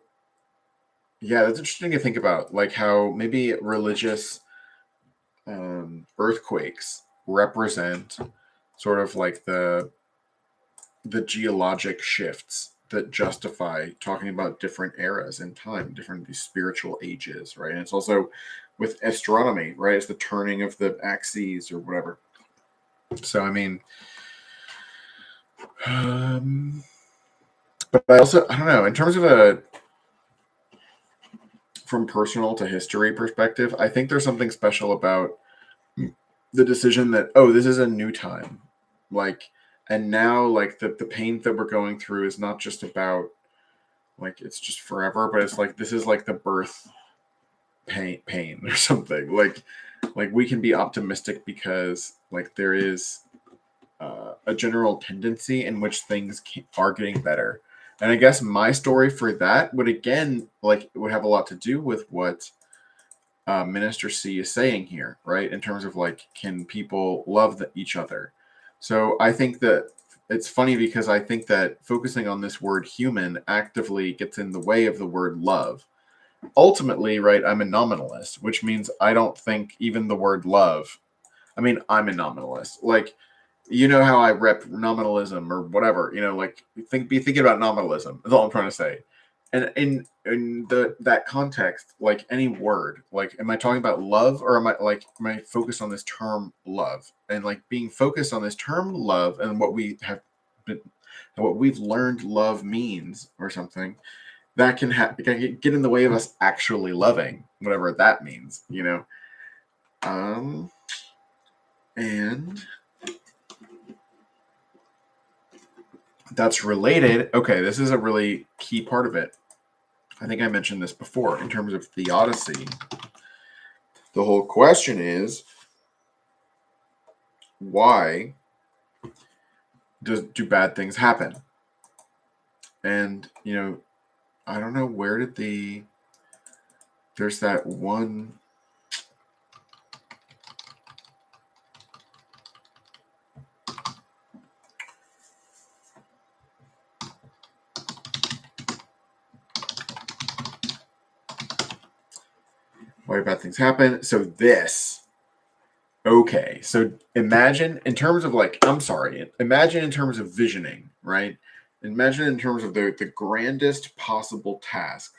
yeah, that's interesting to think about, like how maybe religious earthquakes represent sort of like the geologic shifts that justify talking about different eras in time, different these spiritual ages, right? And it's also with astronomy, right? It's the turning of the axes or whatever. So but I don't know, in terms of from personal to history perspective, I think there's something special about the decision that, oh, this is a new time, like, and now like the pain that we're going through is not just about like it's just forever, but it's like this is like the birth pain or something. Like we can be optimistic because like there is a general tendency in which things are getting better. And I guess my story for that would again would have a lot to do with what Minister C is saying here, right? In terms of like, can people love each other? So I think that it's funny because I think that focusing on this word human actively gets in the way of the word love. Ultimately, right, I'm a nominalist, which means I don't think even the word love. I mean, I'm a nominalist. Like, you know how I rep nominalism or whatever, like be thinking about nominalism. That's all I'm trying to say. And in that context, like any word, like am I talking about love or am I focused on this term love? And like being focused on this term love and what we have been what we've learned love means or something, that can get in the way of us actually loving, whatever that means. Um and that's related. Okay, this is a really key part of it. I think I mentioned this before in terms of theodicy. The whole question is, why do bad things happen? And, I don't know, where did there's that one. Why do bad things happen? So okay, so imagine in terms of imagine in terms of visioning, right? Imagine in terms of the grandest possible task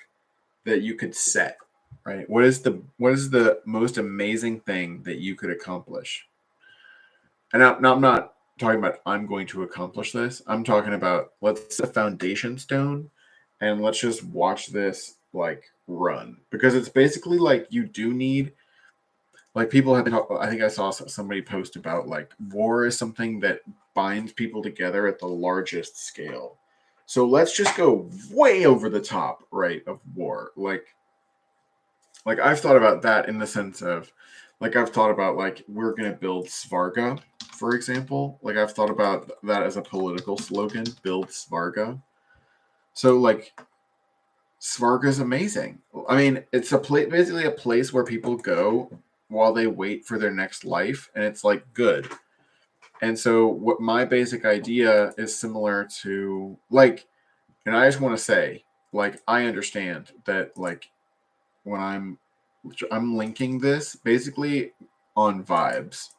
that you could set, right? What is the most amazing thing that you could accomplish? And now I'm not talking about I'm going to accomplish this. I'm talking about let's set a foundation stone and let's just watch this like run, because it's basically like you do need, like, people have been, I think I saw somebody post about like war is something that binds people together at the largest scale. So let's just go way over the top, right, of war. Like I've thought about that in the sense of, like, I've thought about like we're gonna build Svarga, for example. Like I've thought about that as a political slogan, build Svarga. So like Svarga is amazing. I mean, it's basically a place where people go while they wait for their next life, and it's like good. And so what my basic idea is similar to like, and I just want to say, like, I understand that like when I'm linking this basically on vibes.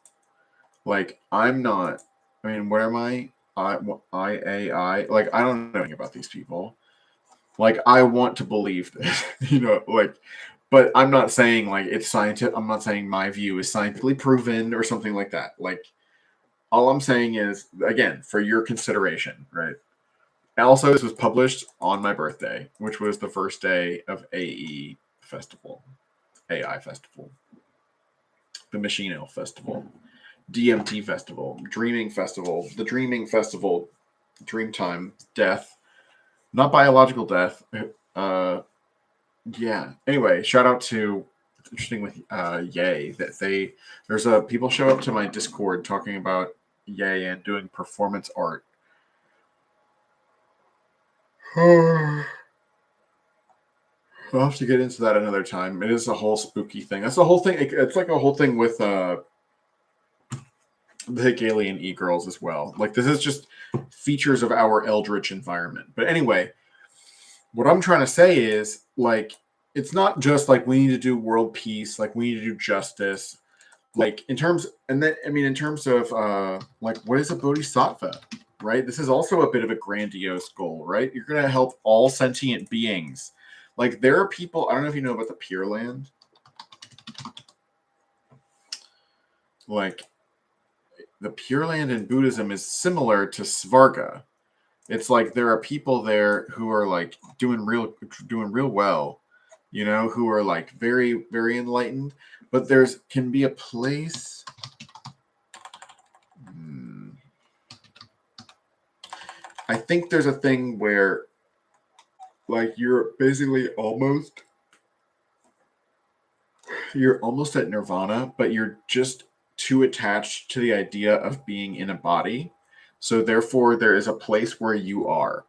Like I'm not. I mean, what am I? I. Like I don't know anything about these people. Like I want to believe this, like, but I'm not saying like it's scientific. I'm not saying my view is scientifically proven or something like that. Like all I'm saying is, again, for your consideration, right? And also, this was published on my birthday, which was the first day of AI Festival, the Machine Elf Festival, DMT Festival, Dreaming Festival, the Dreaming Festival, Dreamtime, Death, not biological death. Yeah. Anyway, shout out to, it's interesting with Yay that there's a people show up to my Discord talking about Yay and doing performance art. I'll have to get into that another time. It is a whole spooky thing. That's the whole thing. It's like a whole thing with the Hegelian e-girls as well. Like this is just features of our eldritch environment. But anyway, what I'm trying to say is like it's not just like we need to do world peace, like we need to do justice. Like in terms, and then I mean in terms of like what is a bodhisattva, right? This is also a bit of a grandiose goal, right? You're gonna help all sentient beings. Like there are people, I don't know if you know about the Pure Land. Like the Pure Land in Buddhism is similar to Svarga. It's like there are people there who are like doing real well, who are like very, very enlightened. But there's can be a place. I think there's a thing where like you're almost at nirvana, but you're just too attached to the idea of being in a body. So therefore there is a place where you are.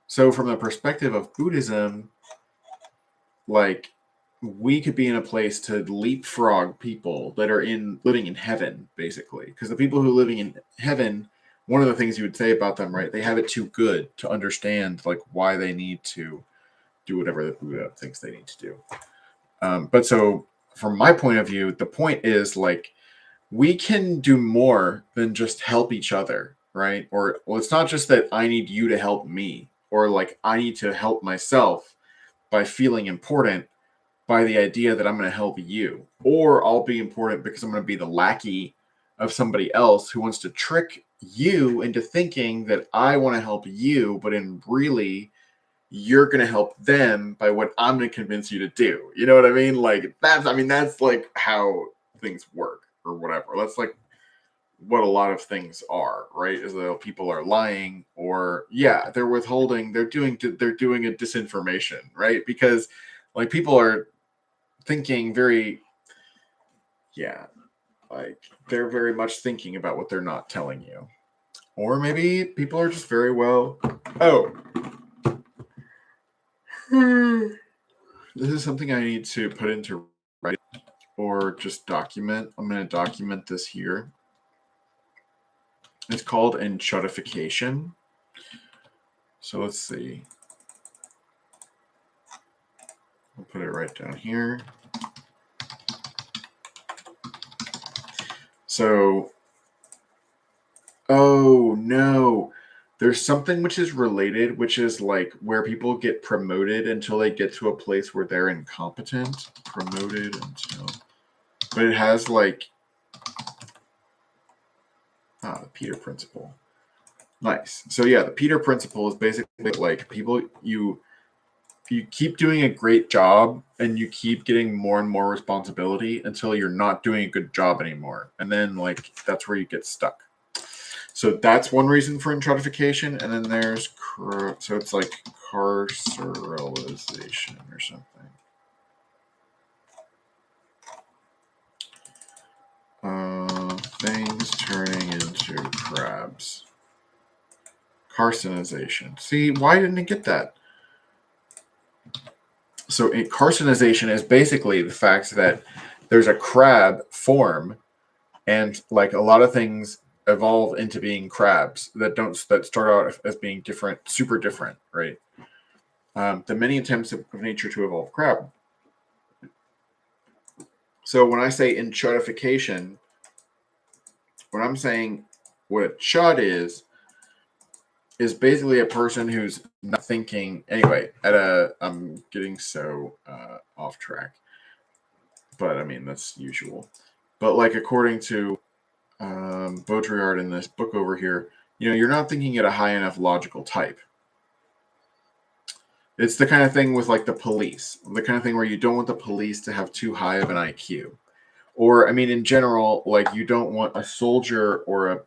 So from the perspective of Buddhism, like we could be in a place to leapfrog people that are living in heaven, basically. Because the people who are living in heaven, one of the things you would say about them, right? They have it too good to understand like why they need to do whatever the Buddha thinks they need to do. But so from my point of view, the point is like we can do more than just help each other, right? Or well, it's not just that I need you to help me, or like I need to help myself by feeling important by the idea that I'm going to help you, or I'll be important because I'm going to be the lackey of somebody else who wants to trick you into thinking that I want to help you, but in really you're going to help them by what I'm going to convince you to do. You know what I mean? Like that's like how things work or whatever. That's like what a lot of things are, right? Is that people are lying or they're withholding, they're doing a disinformation, right? Because like people are thinking like they're very much thinking about what they're not telling you. Or maybe people are just very well, this is something I need to put into writing or just document. I'm going to document this here. It's called enchutification. So let's see. I'll put it right down here. So, oh no, there's something which is related, which is like where people get promoted until they get to a place where they're incompetent. Promoted until, but it has like, the Peter Principle. Nice. So yeah, the Peter Principle is basically like people you keep doing a great job and you keep getting more and more responsibility until you're not doing a good job anymore. And then like that's where you get stuck. So that's one reason for entrutification. And then there's so it's like carceralization or something. Things turning into crabs. Carcinization. See, why didn't it get that? So carcinization is basically the fact that there's a crab form, and like a lot of things evolve into being crabs that start out as being different, super different, right? The many attempts of nature to evolve crab. So when I say enchutification, what I'm saying, what a chud is basically a person who's not thinking. Anyway, I'm getting so off track, but I mean that's usual. But like according to Baudrillard in this book over here, you're not thinking at a high enough logical type. It's the kind of thing with like the police, the kind of thing where you don't want the police to have too high of an IQ. Or, I mean, in general, like you don't want a soldier or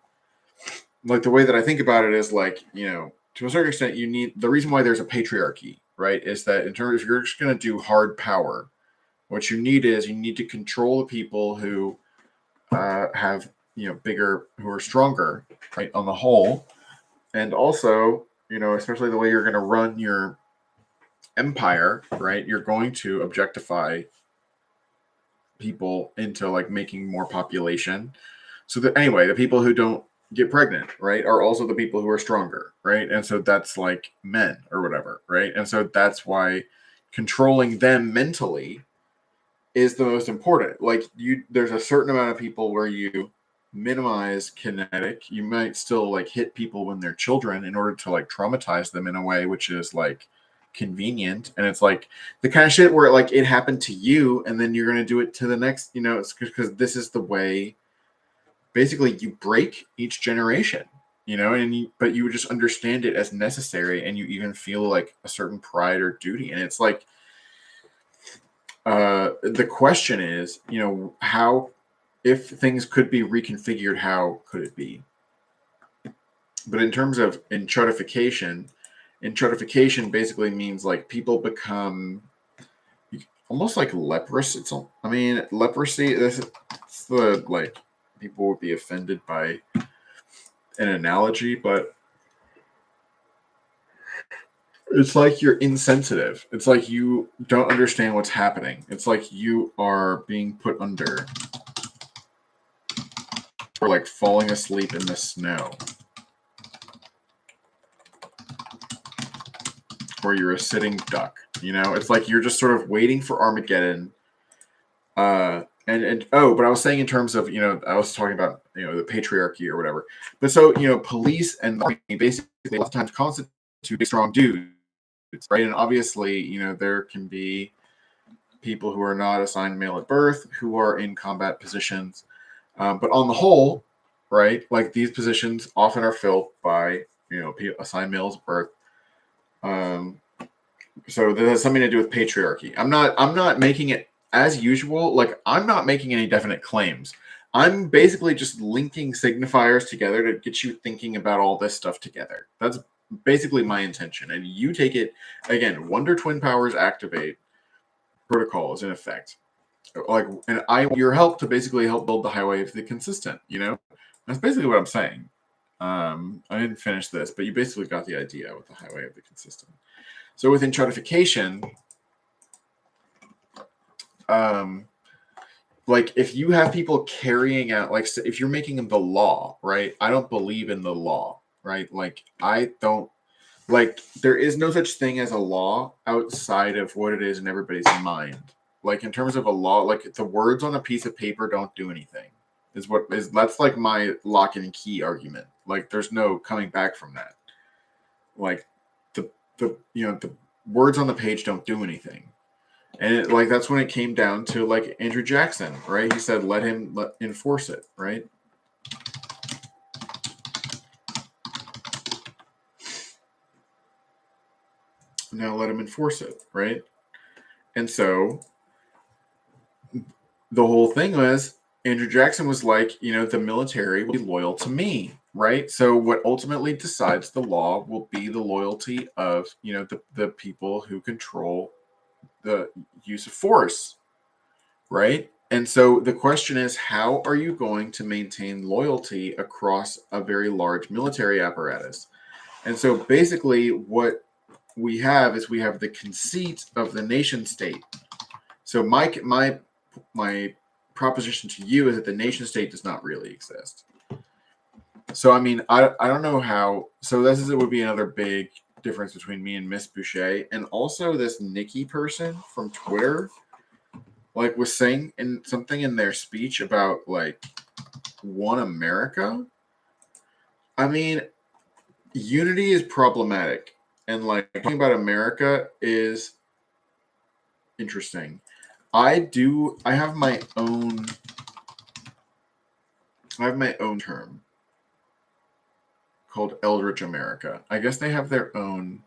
like the way that I think about it is like, to a certain extent, you need the reason why there's a patriarchy, right? Is that in terms if you're just going to do hard power, what you need to control the people who have, bigger, who are stronger, right, on the whole. And also, especially the way you're going to run your empire, right? You're going to objectify people into like making more population. So that anyway, the people who don't get pregnant, right, are also the people who are stronger, right? And so that's like men or whatever, right? And so that's why controlling them mentally is the most important. Like there's a certain amount of people where you minimize kinetic. You might still like hit people when they're children in order to like traumatize them in a way which is like convenient, and it's like the kind of shit where like it happened to you and then you're going to do it to the next, it's because this is the way basically you break each generation, but you would just understand it as necessary, and you even feel like a certain pride or duty. And it's like the question is, how, if things could be reconfigured, how could it be? But in terms of enchutification basically means like people become almost like leprous. Leprosy. It's the like people would be offended by an analogy, but It's like you're insensitive. It's like you don't understand what's happening. It's like you are being put under, or like falling asleep in the snow, or you're a sitting duck. You know, it's like you're just sort of waiting for Armageddon. And but I was saying in terms of, I was talking about, the patriarchy or whatever. But so, police and army basically a lot of times constitute big strong dudes, right? And obviously, there can be people who are not assigned male at birth who are in combat positions, but on the whole, right, like these positions often are filled by assigned males at birth. So that has something to do with patriarchy. I'm not making it as usual. Like, I'm not making any definite claims. I'm basically just linking signifiers together to get you thinking about all this stuff together. That's basically my intention. And you take it again. Wonder Twin Powers activate protocol is in effect. Like, and I want your help to basically help build the highway of the consistent. That's basically what I'm saying. I didn't finish this, but you basically got the idea with the highway of the consistent. So with entradification, like if you have people carrying out, like if you're making the law, right? I don't believe in the law, right? Like I don't, like there is no such thing as a law outside of what it is in everybody's mind. Like in terms of a law, like the words on a piece of paper don't do anything. That's like my lock and key argument. Like there's no coming back from that. Like the words on the page don't do anything. And like that's when it came down to like Andrew Jackson, right? He said, let him enforce it, right? Now let him enforce it, right? And so the whole thing was Andrew Jackson was like, the military will be loyal to me, right? So what ultimately decides the law will be the loyalty of, the people who control the use of force, right? And so the question is, how are you going to maintain loyalty across a very large military apparatus? And so basically what we have is we have the conceit of the nation state. So my proposition to you is that the nation state does not really exist. So I mean, I don't know how. So it would be another big difference between me and Miss Boucher, and also this Nikki person from Twitter, like was saying in something in their speech about like one America. I mean, unity is problematic, and like talking about America is interesting. I have my own term called Eldritch America. I guess they have their own.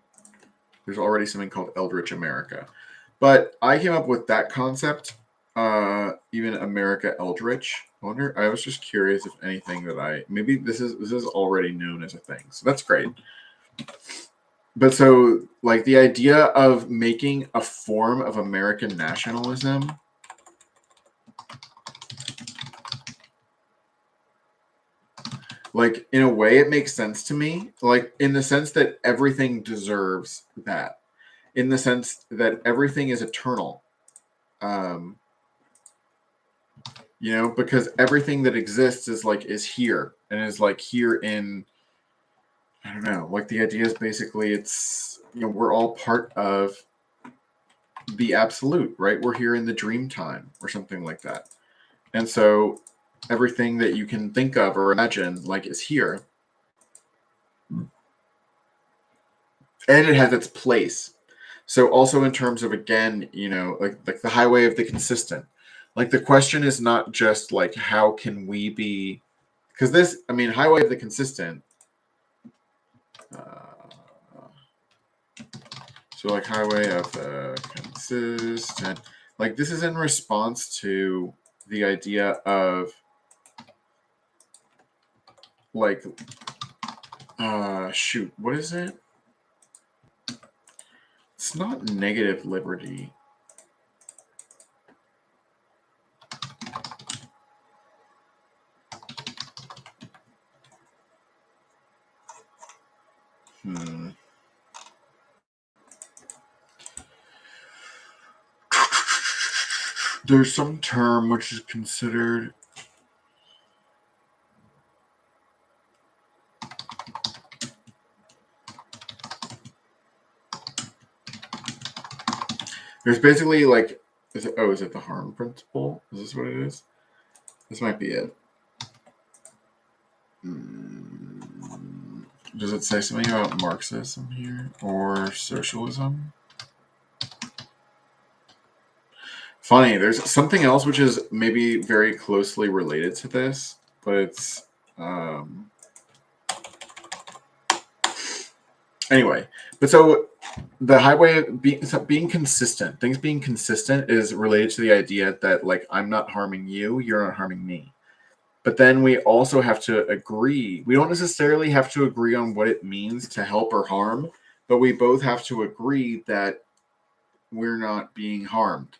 There's already something called Eldritch America, but I came up with that concept. Even America Eldritch. I was just curious if anything that maybe this is already known as a thing. So that's great. But so like the idea of making a form of American nationalism, like in a way it makes sense to me, like in the sense that everything deserves that, in the sense that everything is eternal. Because everything that exists is here and is like here in, I don't know, like the idea is basically it's, we're all part of the absolute, right? We're here in the dream time or something like that. And so everything that you can think of or imagine like is here. And it has its place. So also in terms of, again, like the highway of the consistent, like the question is not just like how can we be, because highway of the consistent, so like highway of the consistent, like this is in response to the idea of like shoot, what is it? It's not negative liberty. there's some term which is considered. There's basically like, is it the harm principle? Is this what it is? This might be it. Does it say something about Marxism here or socialism? Funny, there's something else which is maybe very closely related to this, but it's anyway. But so the highway of being consistent, things being consistent is related to the idea that like I'm not harming you, you're not harming me. But then we also have to agree. We don't necessarily have to agree on what it means to help or harm, but we both have to agree that we're not being harmed.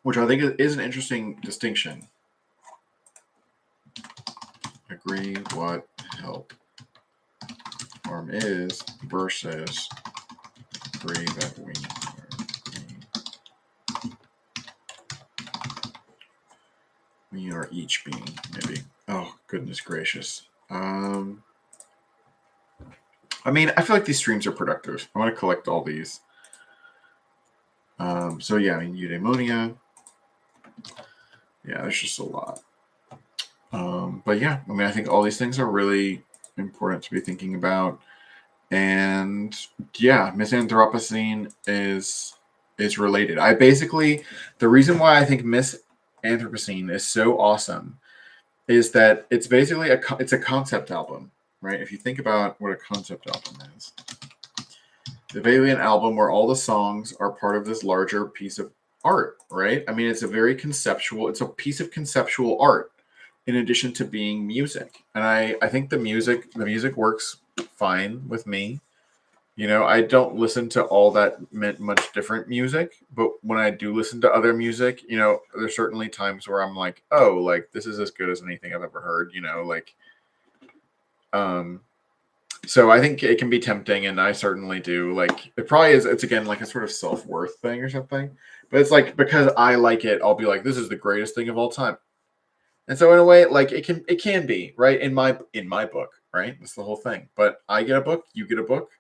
Which I think is an interesting distinction. Agree what help harm is versus agree that we are each being, maybe. Oh, goodness gracious. I mean, I feel like these streams are productive. I want to collect all these. So yeah, I mean, eudaimonia. Yeah, there's just a lot. But yeah, I mean, I think all these things are really important to be thinking about. And yeah, Miss Anthropocene is related. The reason why I think Miss Anthropocene is so awesome is that it's basically it's a concept album, right? If you think about what a concept album is, it's basically an album where all the songs are part of this larger piece of art, right? I mean, it's a piece of conceptual art in addition to being music. And I think the music works fine with me. You know, I don't listen to all that much different music, but when I do listen to other music, you know, there's certainly times where I'm like, oh, like this is as good as anything I've ever heard, you know, like so I think it can be tempting, and I certainly do. Like it probably is. It's again like a sort of self-worth thing or something. But it's like because I like it, I'll be like, this is the greatest thing of all time. And so in a way, like it can be right in my book, right? That's the whole thing. But I get a book, you get a book,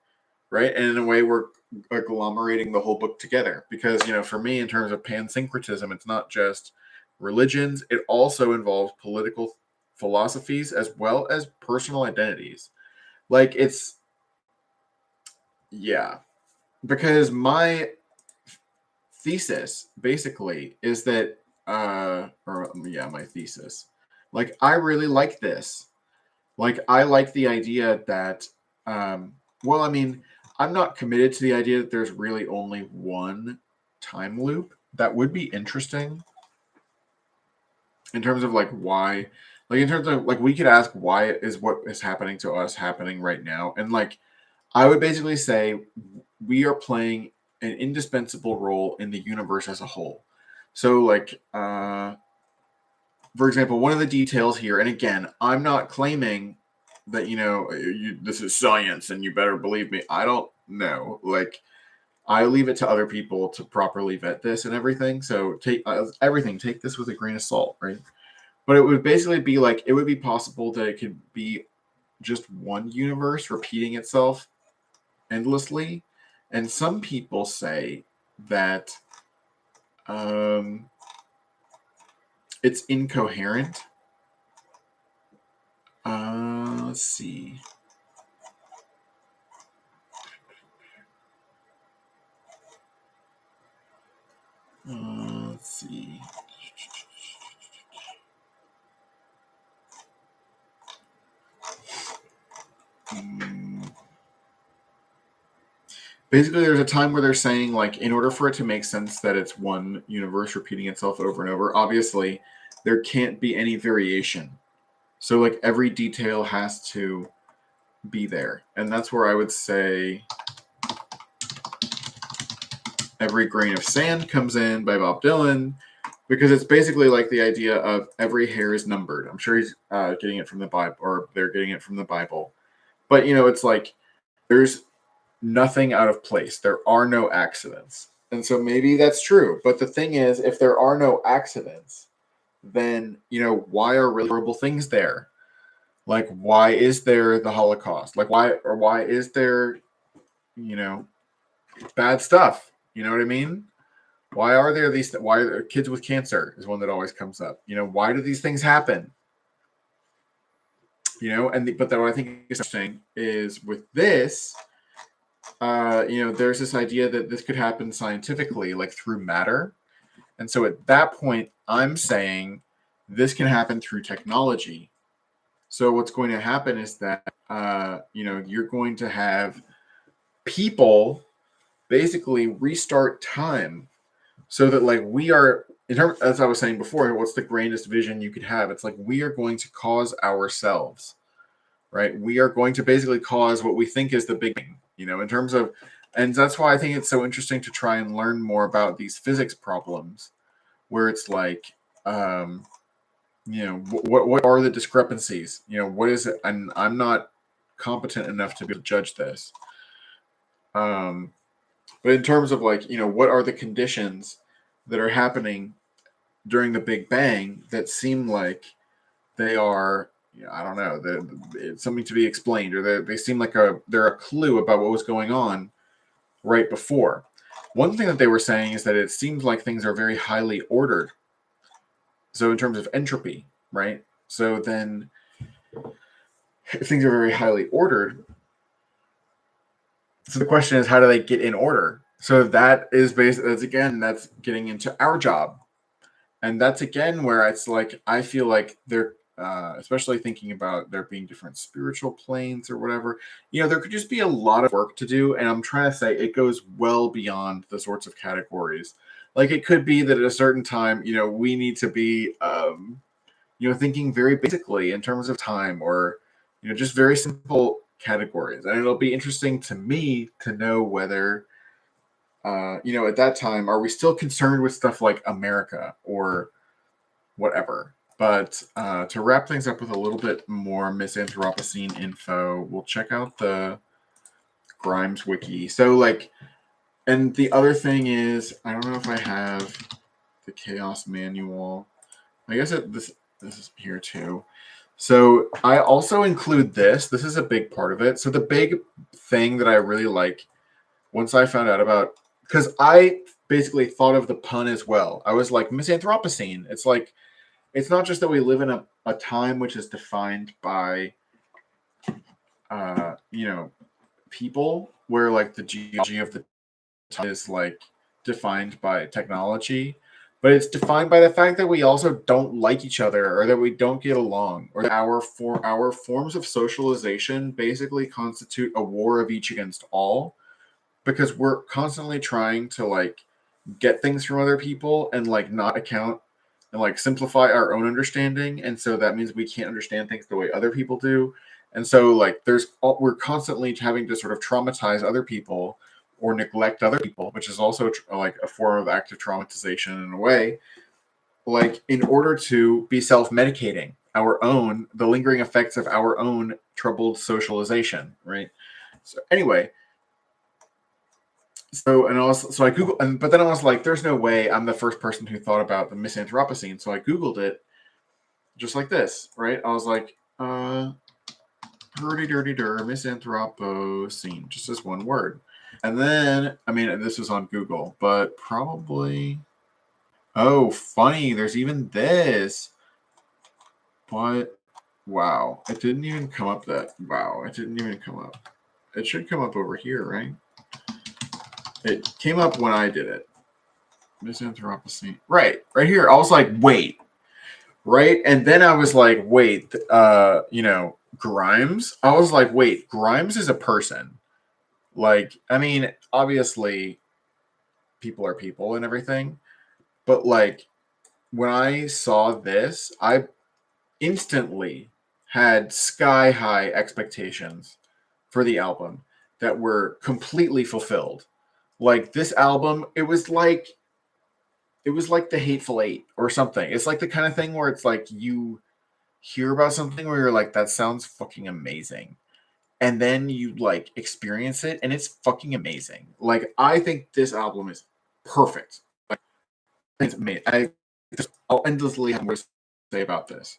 right? And in a way, we're agglomerating the whole book together because you know, for me, in terms of pansyncretism, it's not just religions; it also involves political philosophies as well as personal identities. Like it's yeah, because my thesis basically is that my thesis. Like I really like this. Like I like the idea that well, I mean, I'm not committed to the idea that there's really only one time loop. That would be interesting in terms of like why like in terms of like we could ask why is what is happening to us happening right now, and like I would basically say we are playing an indispensable role in the universe as a whole. So, like, for example, one of the details here, and again, I'm not claiming that, you know, this is science and you better believe me. I don't know. Like, I leave it to other people to properly vet this and everything. So, take take this with a grain of salt, right? But it would basically be like, it would be possible that it could be just one universe repeating itself endlessly. And some people say that it's incoherent. Let's see. Let's see. Basically, there's a time where they're saying, like, in order for it to make sense that it's one universe repeating itself over and over, obviously, there can't be any variation. So, like, every detail has to be there. And that's where I would say Every Grain of Sand comes in by Bob Dylan, because it's basically like the idea of every hair is numbered. I'm sure he's getting it from the Bible, or they're getting it from the Bible. But, you know, it's like there's nothing out of place. There are no accidents. And so maybe that's true. But the thing is, if there are no accidents, then, why are really horrible things there? Like, why is there the Holocaust? Like, why is there, you know, bad stuff? You know what I mean? Why are there these? Why are kids with cancer is one that always comes up. Why do these things happen? But then what I think is interesting is with this, there's this idea that this could happen scientifically, like through matter. And so at that point, I'm saying this can happen through technology. So what's going to happen is that, you're going to have people basically restart time so that, like, we are, in terms, as I was saying before, what's the grandest vision you could have? It's like we are going to cause ourselves, right? We are going to basically cause what we think is the big thing, in terms of, and that's why I think it's so interesting to try and learn more about these physics problems, where it's like, what are the discrepancies? What is it? And I'm not competent enough to be able to judge this. But in terms of, like, what are the conditions that are happening during the Big Bang that seem like they are, I don't know, it's something to be explained, or they seem like they're a clue about what was going on right before. One thing that they were saying is that it seems like things are very highly ordered. So in terms of entropy, right? So then if things are very highly ordered, so the question is, how do they get in order? So that is that's getting into our job. And that's again where it's like, I feel like they're, especially thinking about there being different spiritual planes or whatever, there could just be a lot of work to do. And I'm trying to say it goes well beyond the sorts of categories. Like, it could be that at a certain time, we need to be, thinking very basically in terms of time, or, just very simple categories. And it'll be interesting to me to know whether, at that time, are we still concerned with stuff like America or whatever? But to wrap things up with a little bit more Miss Anthropocene info, we'll check out the Grimes wiki. So, like, and the other thing is, I don't know if I have the Chaos Manual. I guess this is here too. So I also include this. This is a big part of it. So the big thing that I really like, once I found out about, because I basically thought of the pun as well. I was like, Miss Anthropocene. It's like, it's not just that we live in a time which is defined by, people, where, like, the geology of the time is, like, defined by technology, but it's defined by the fact that we also don't like each other, or that we don't get along, or that our forms of socialization basically constitute a war of each against all, because we're constantly trying to, like, get things from other people and, like, not account and, like, simplify our own understanding. And so that means we can't understand things the way other people do. And so, like, we're constantly having to sort of traumatize other people or neglect other people, which is also like a form of active traumatization in a way, like, in order to be self-medicating the lingering effects of our own troubled socialization, right? So anyway, so I Googled, but then I was like, there's no way I'm the first person who thought about the Miss Anthropocene. So I Googled it just like this, right? I was like, hurdy dirty dur, Miss Anthropocene, just as one word. And then, I mean, this was on Google, but probably, oh, funny, there's even this. But, wow, it didn't even come up it didn't even come up. It should come up over here, right? It came up when I did it. Miss Anthropocene. Right here. I was like, wait. Right? And then I was like, wait, Grimes? I was like, wait, Grimes is a person. Like, I mean, obviously, people are people and everything. But, like, when I saw this, I instantly had sky high expectations for the album that were completely fulfilled. Like, this album, it was like the Hateful Eight or something. It's like the kind of thing where it's like you hear about something where you're like, that sounds fucking amazing. And then you, like, experience it and it's fucking amazing. Like, I think this album is perfect. Like, it's amazing. I'll endlessly have more to say about this.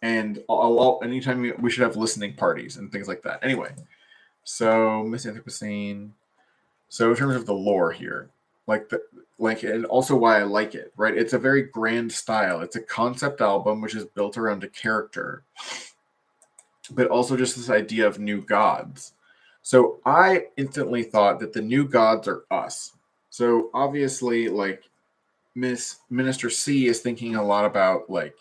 And anytime we should have listening parties and things like that. Anyway, so Miss Anthropocene. So in terms of the lore here, and also why I like it, right? It's a very grand style. It's a concept album which is built around a character, but also just this idea of new gods. So I instantly thought that the new gods are us. So obviously, like Minister C is thinking a lot about like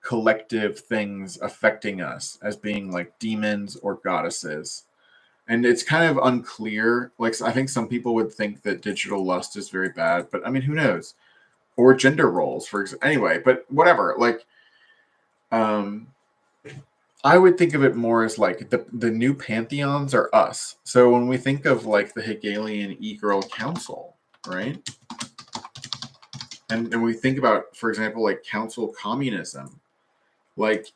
collective things affecting us as being like demons or goddesses. And it's kind of unclear. Like, I think some people would think that digital lust is very bad, but I mean, who knows? Or gender roles, for example. Anyway, but whatever. Like, um, I would think of it more as like the new pantheons are us. So when we think of like the Hegelian e-girl council, right? And we think about, for example, like council communism, like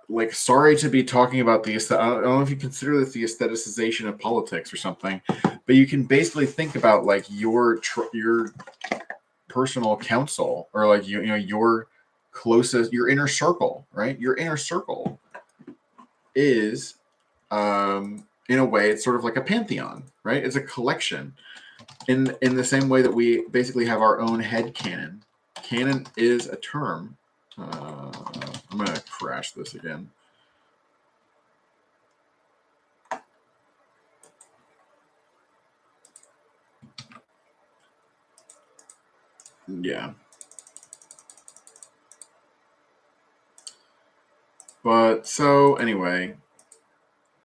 like sorry to be talking about the I don't know if you consider this the aestheticization of politics or something, but you can basically think about like your personal council, or like you know your closest, your inner circle, right? Your inner circle is in a way it's sort of like a pantheon, right? It's a collection in the same way that we basically have our own head canon. Canon is a term. I'm gonna crash this again. Yeah. But so anyway,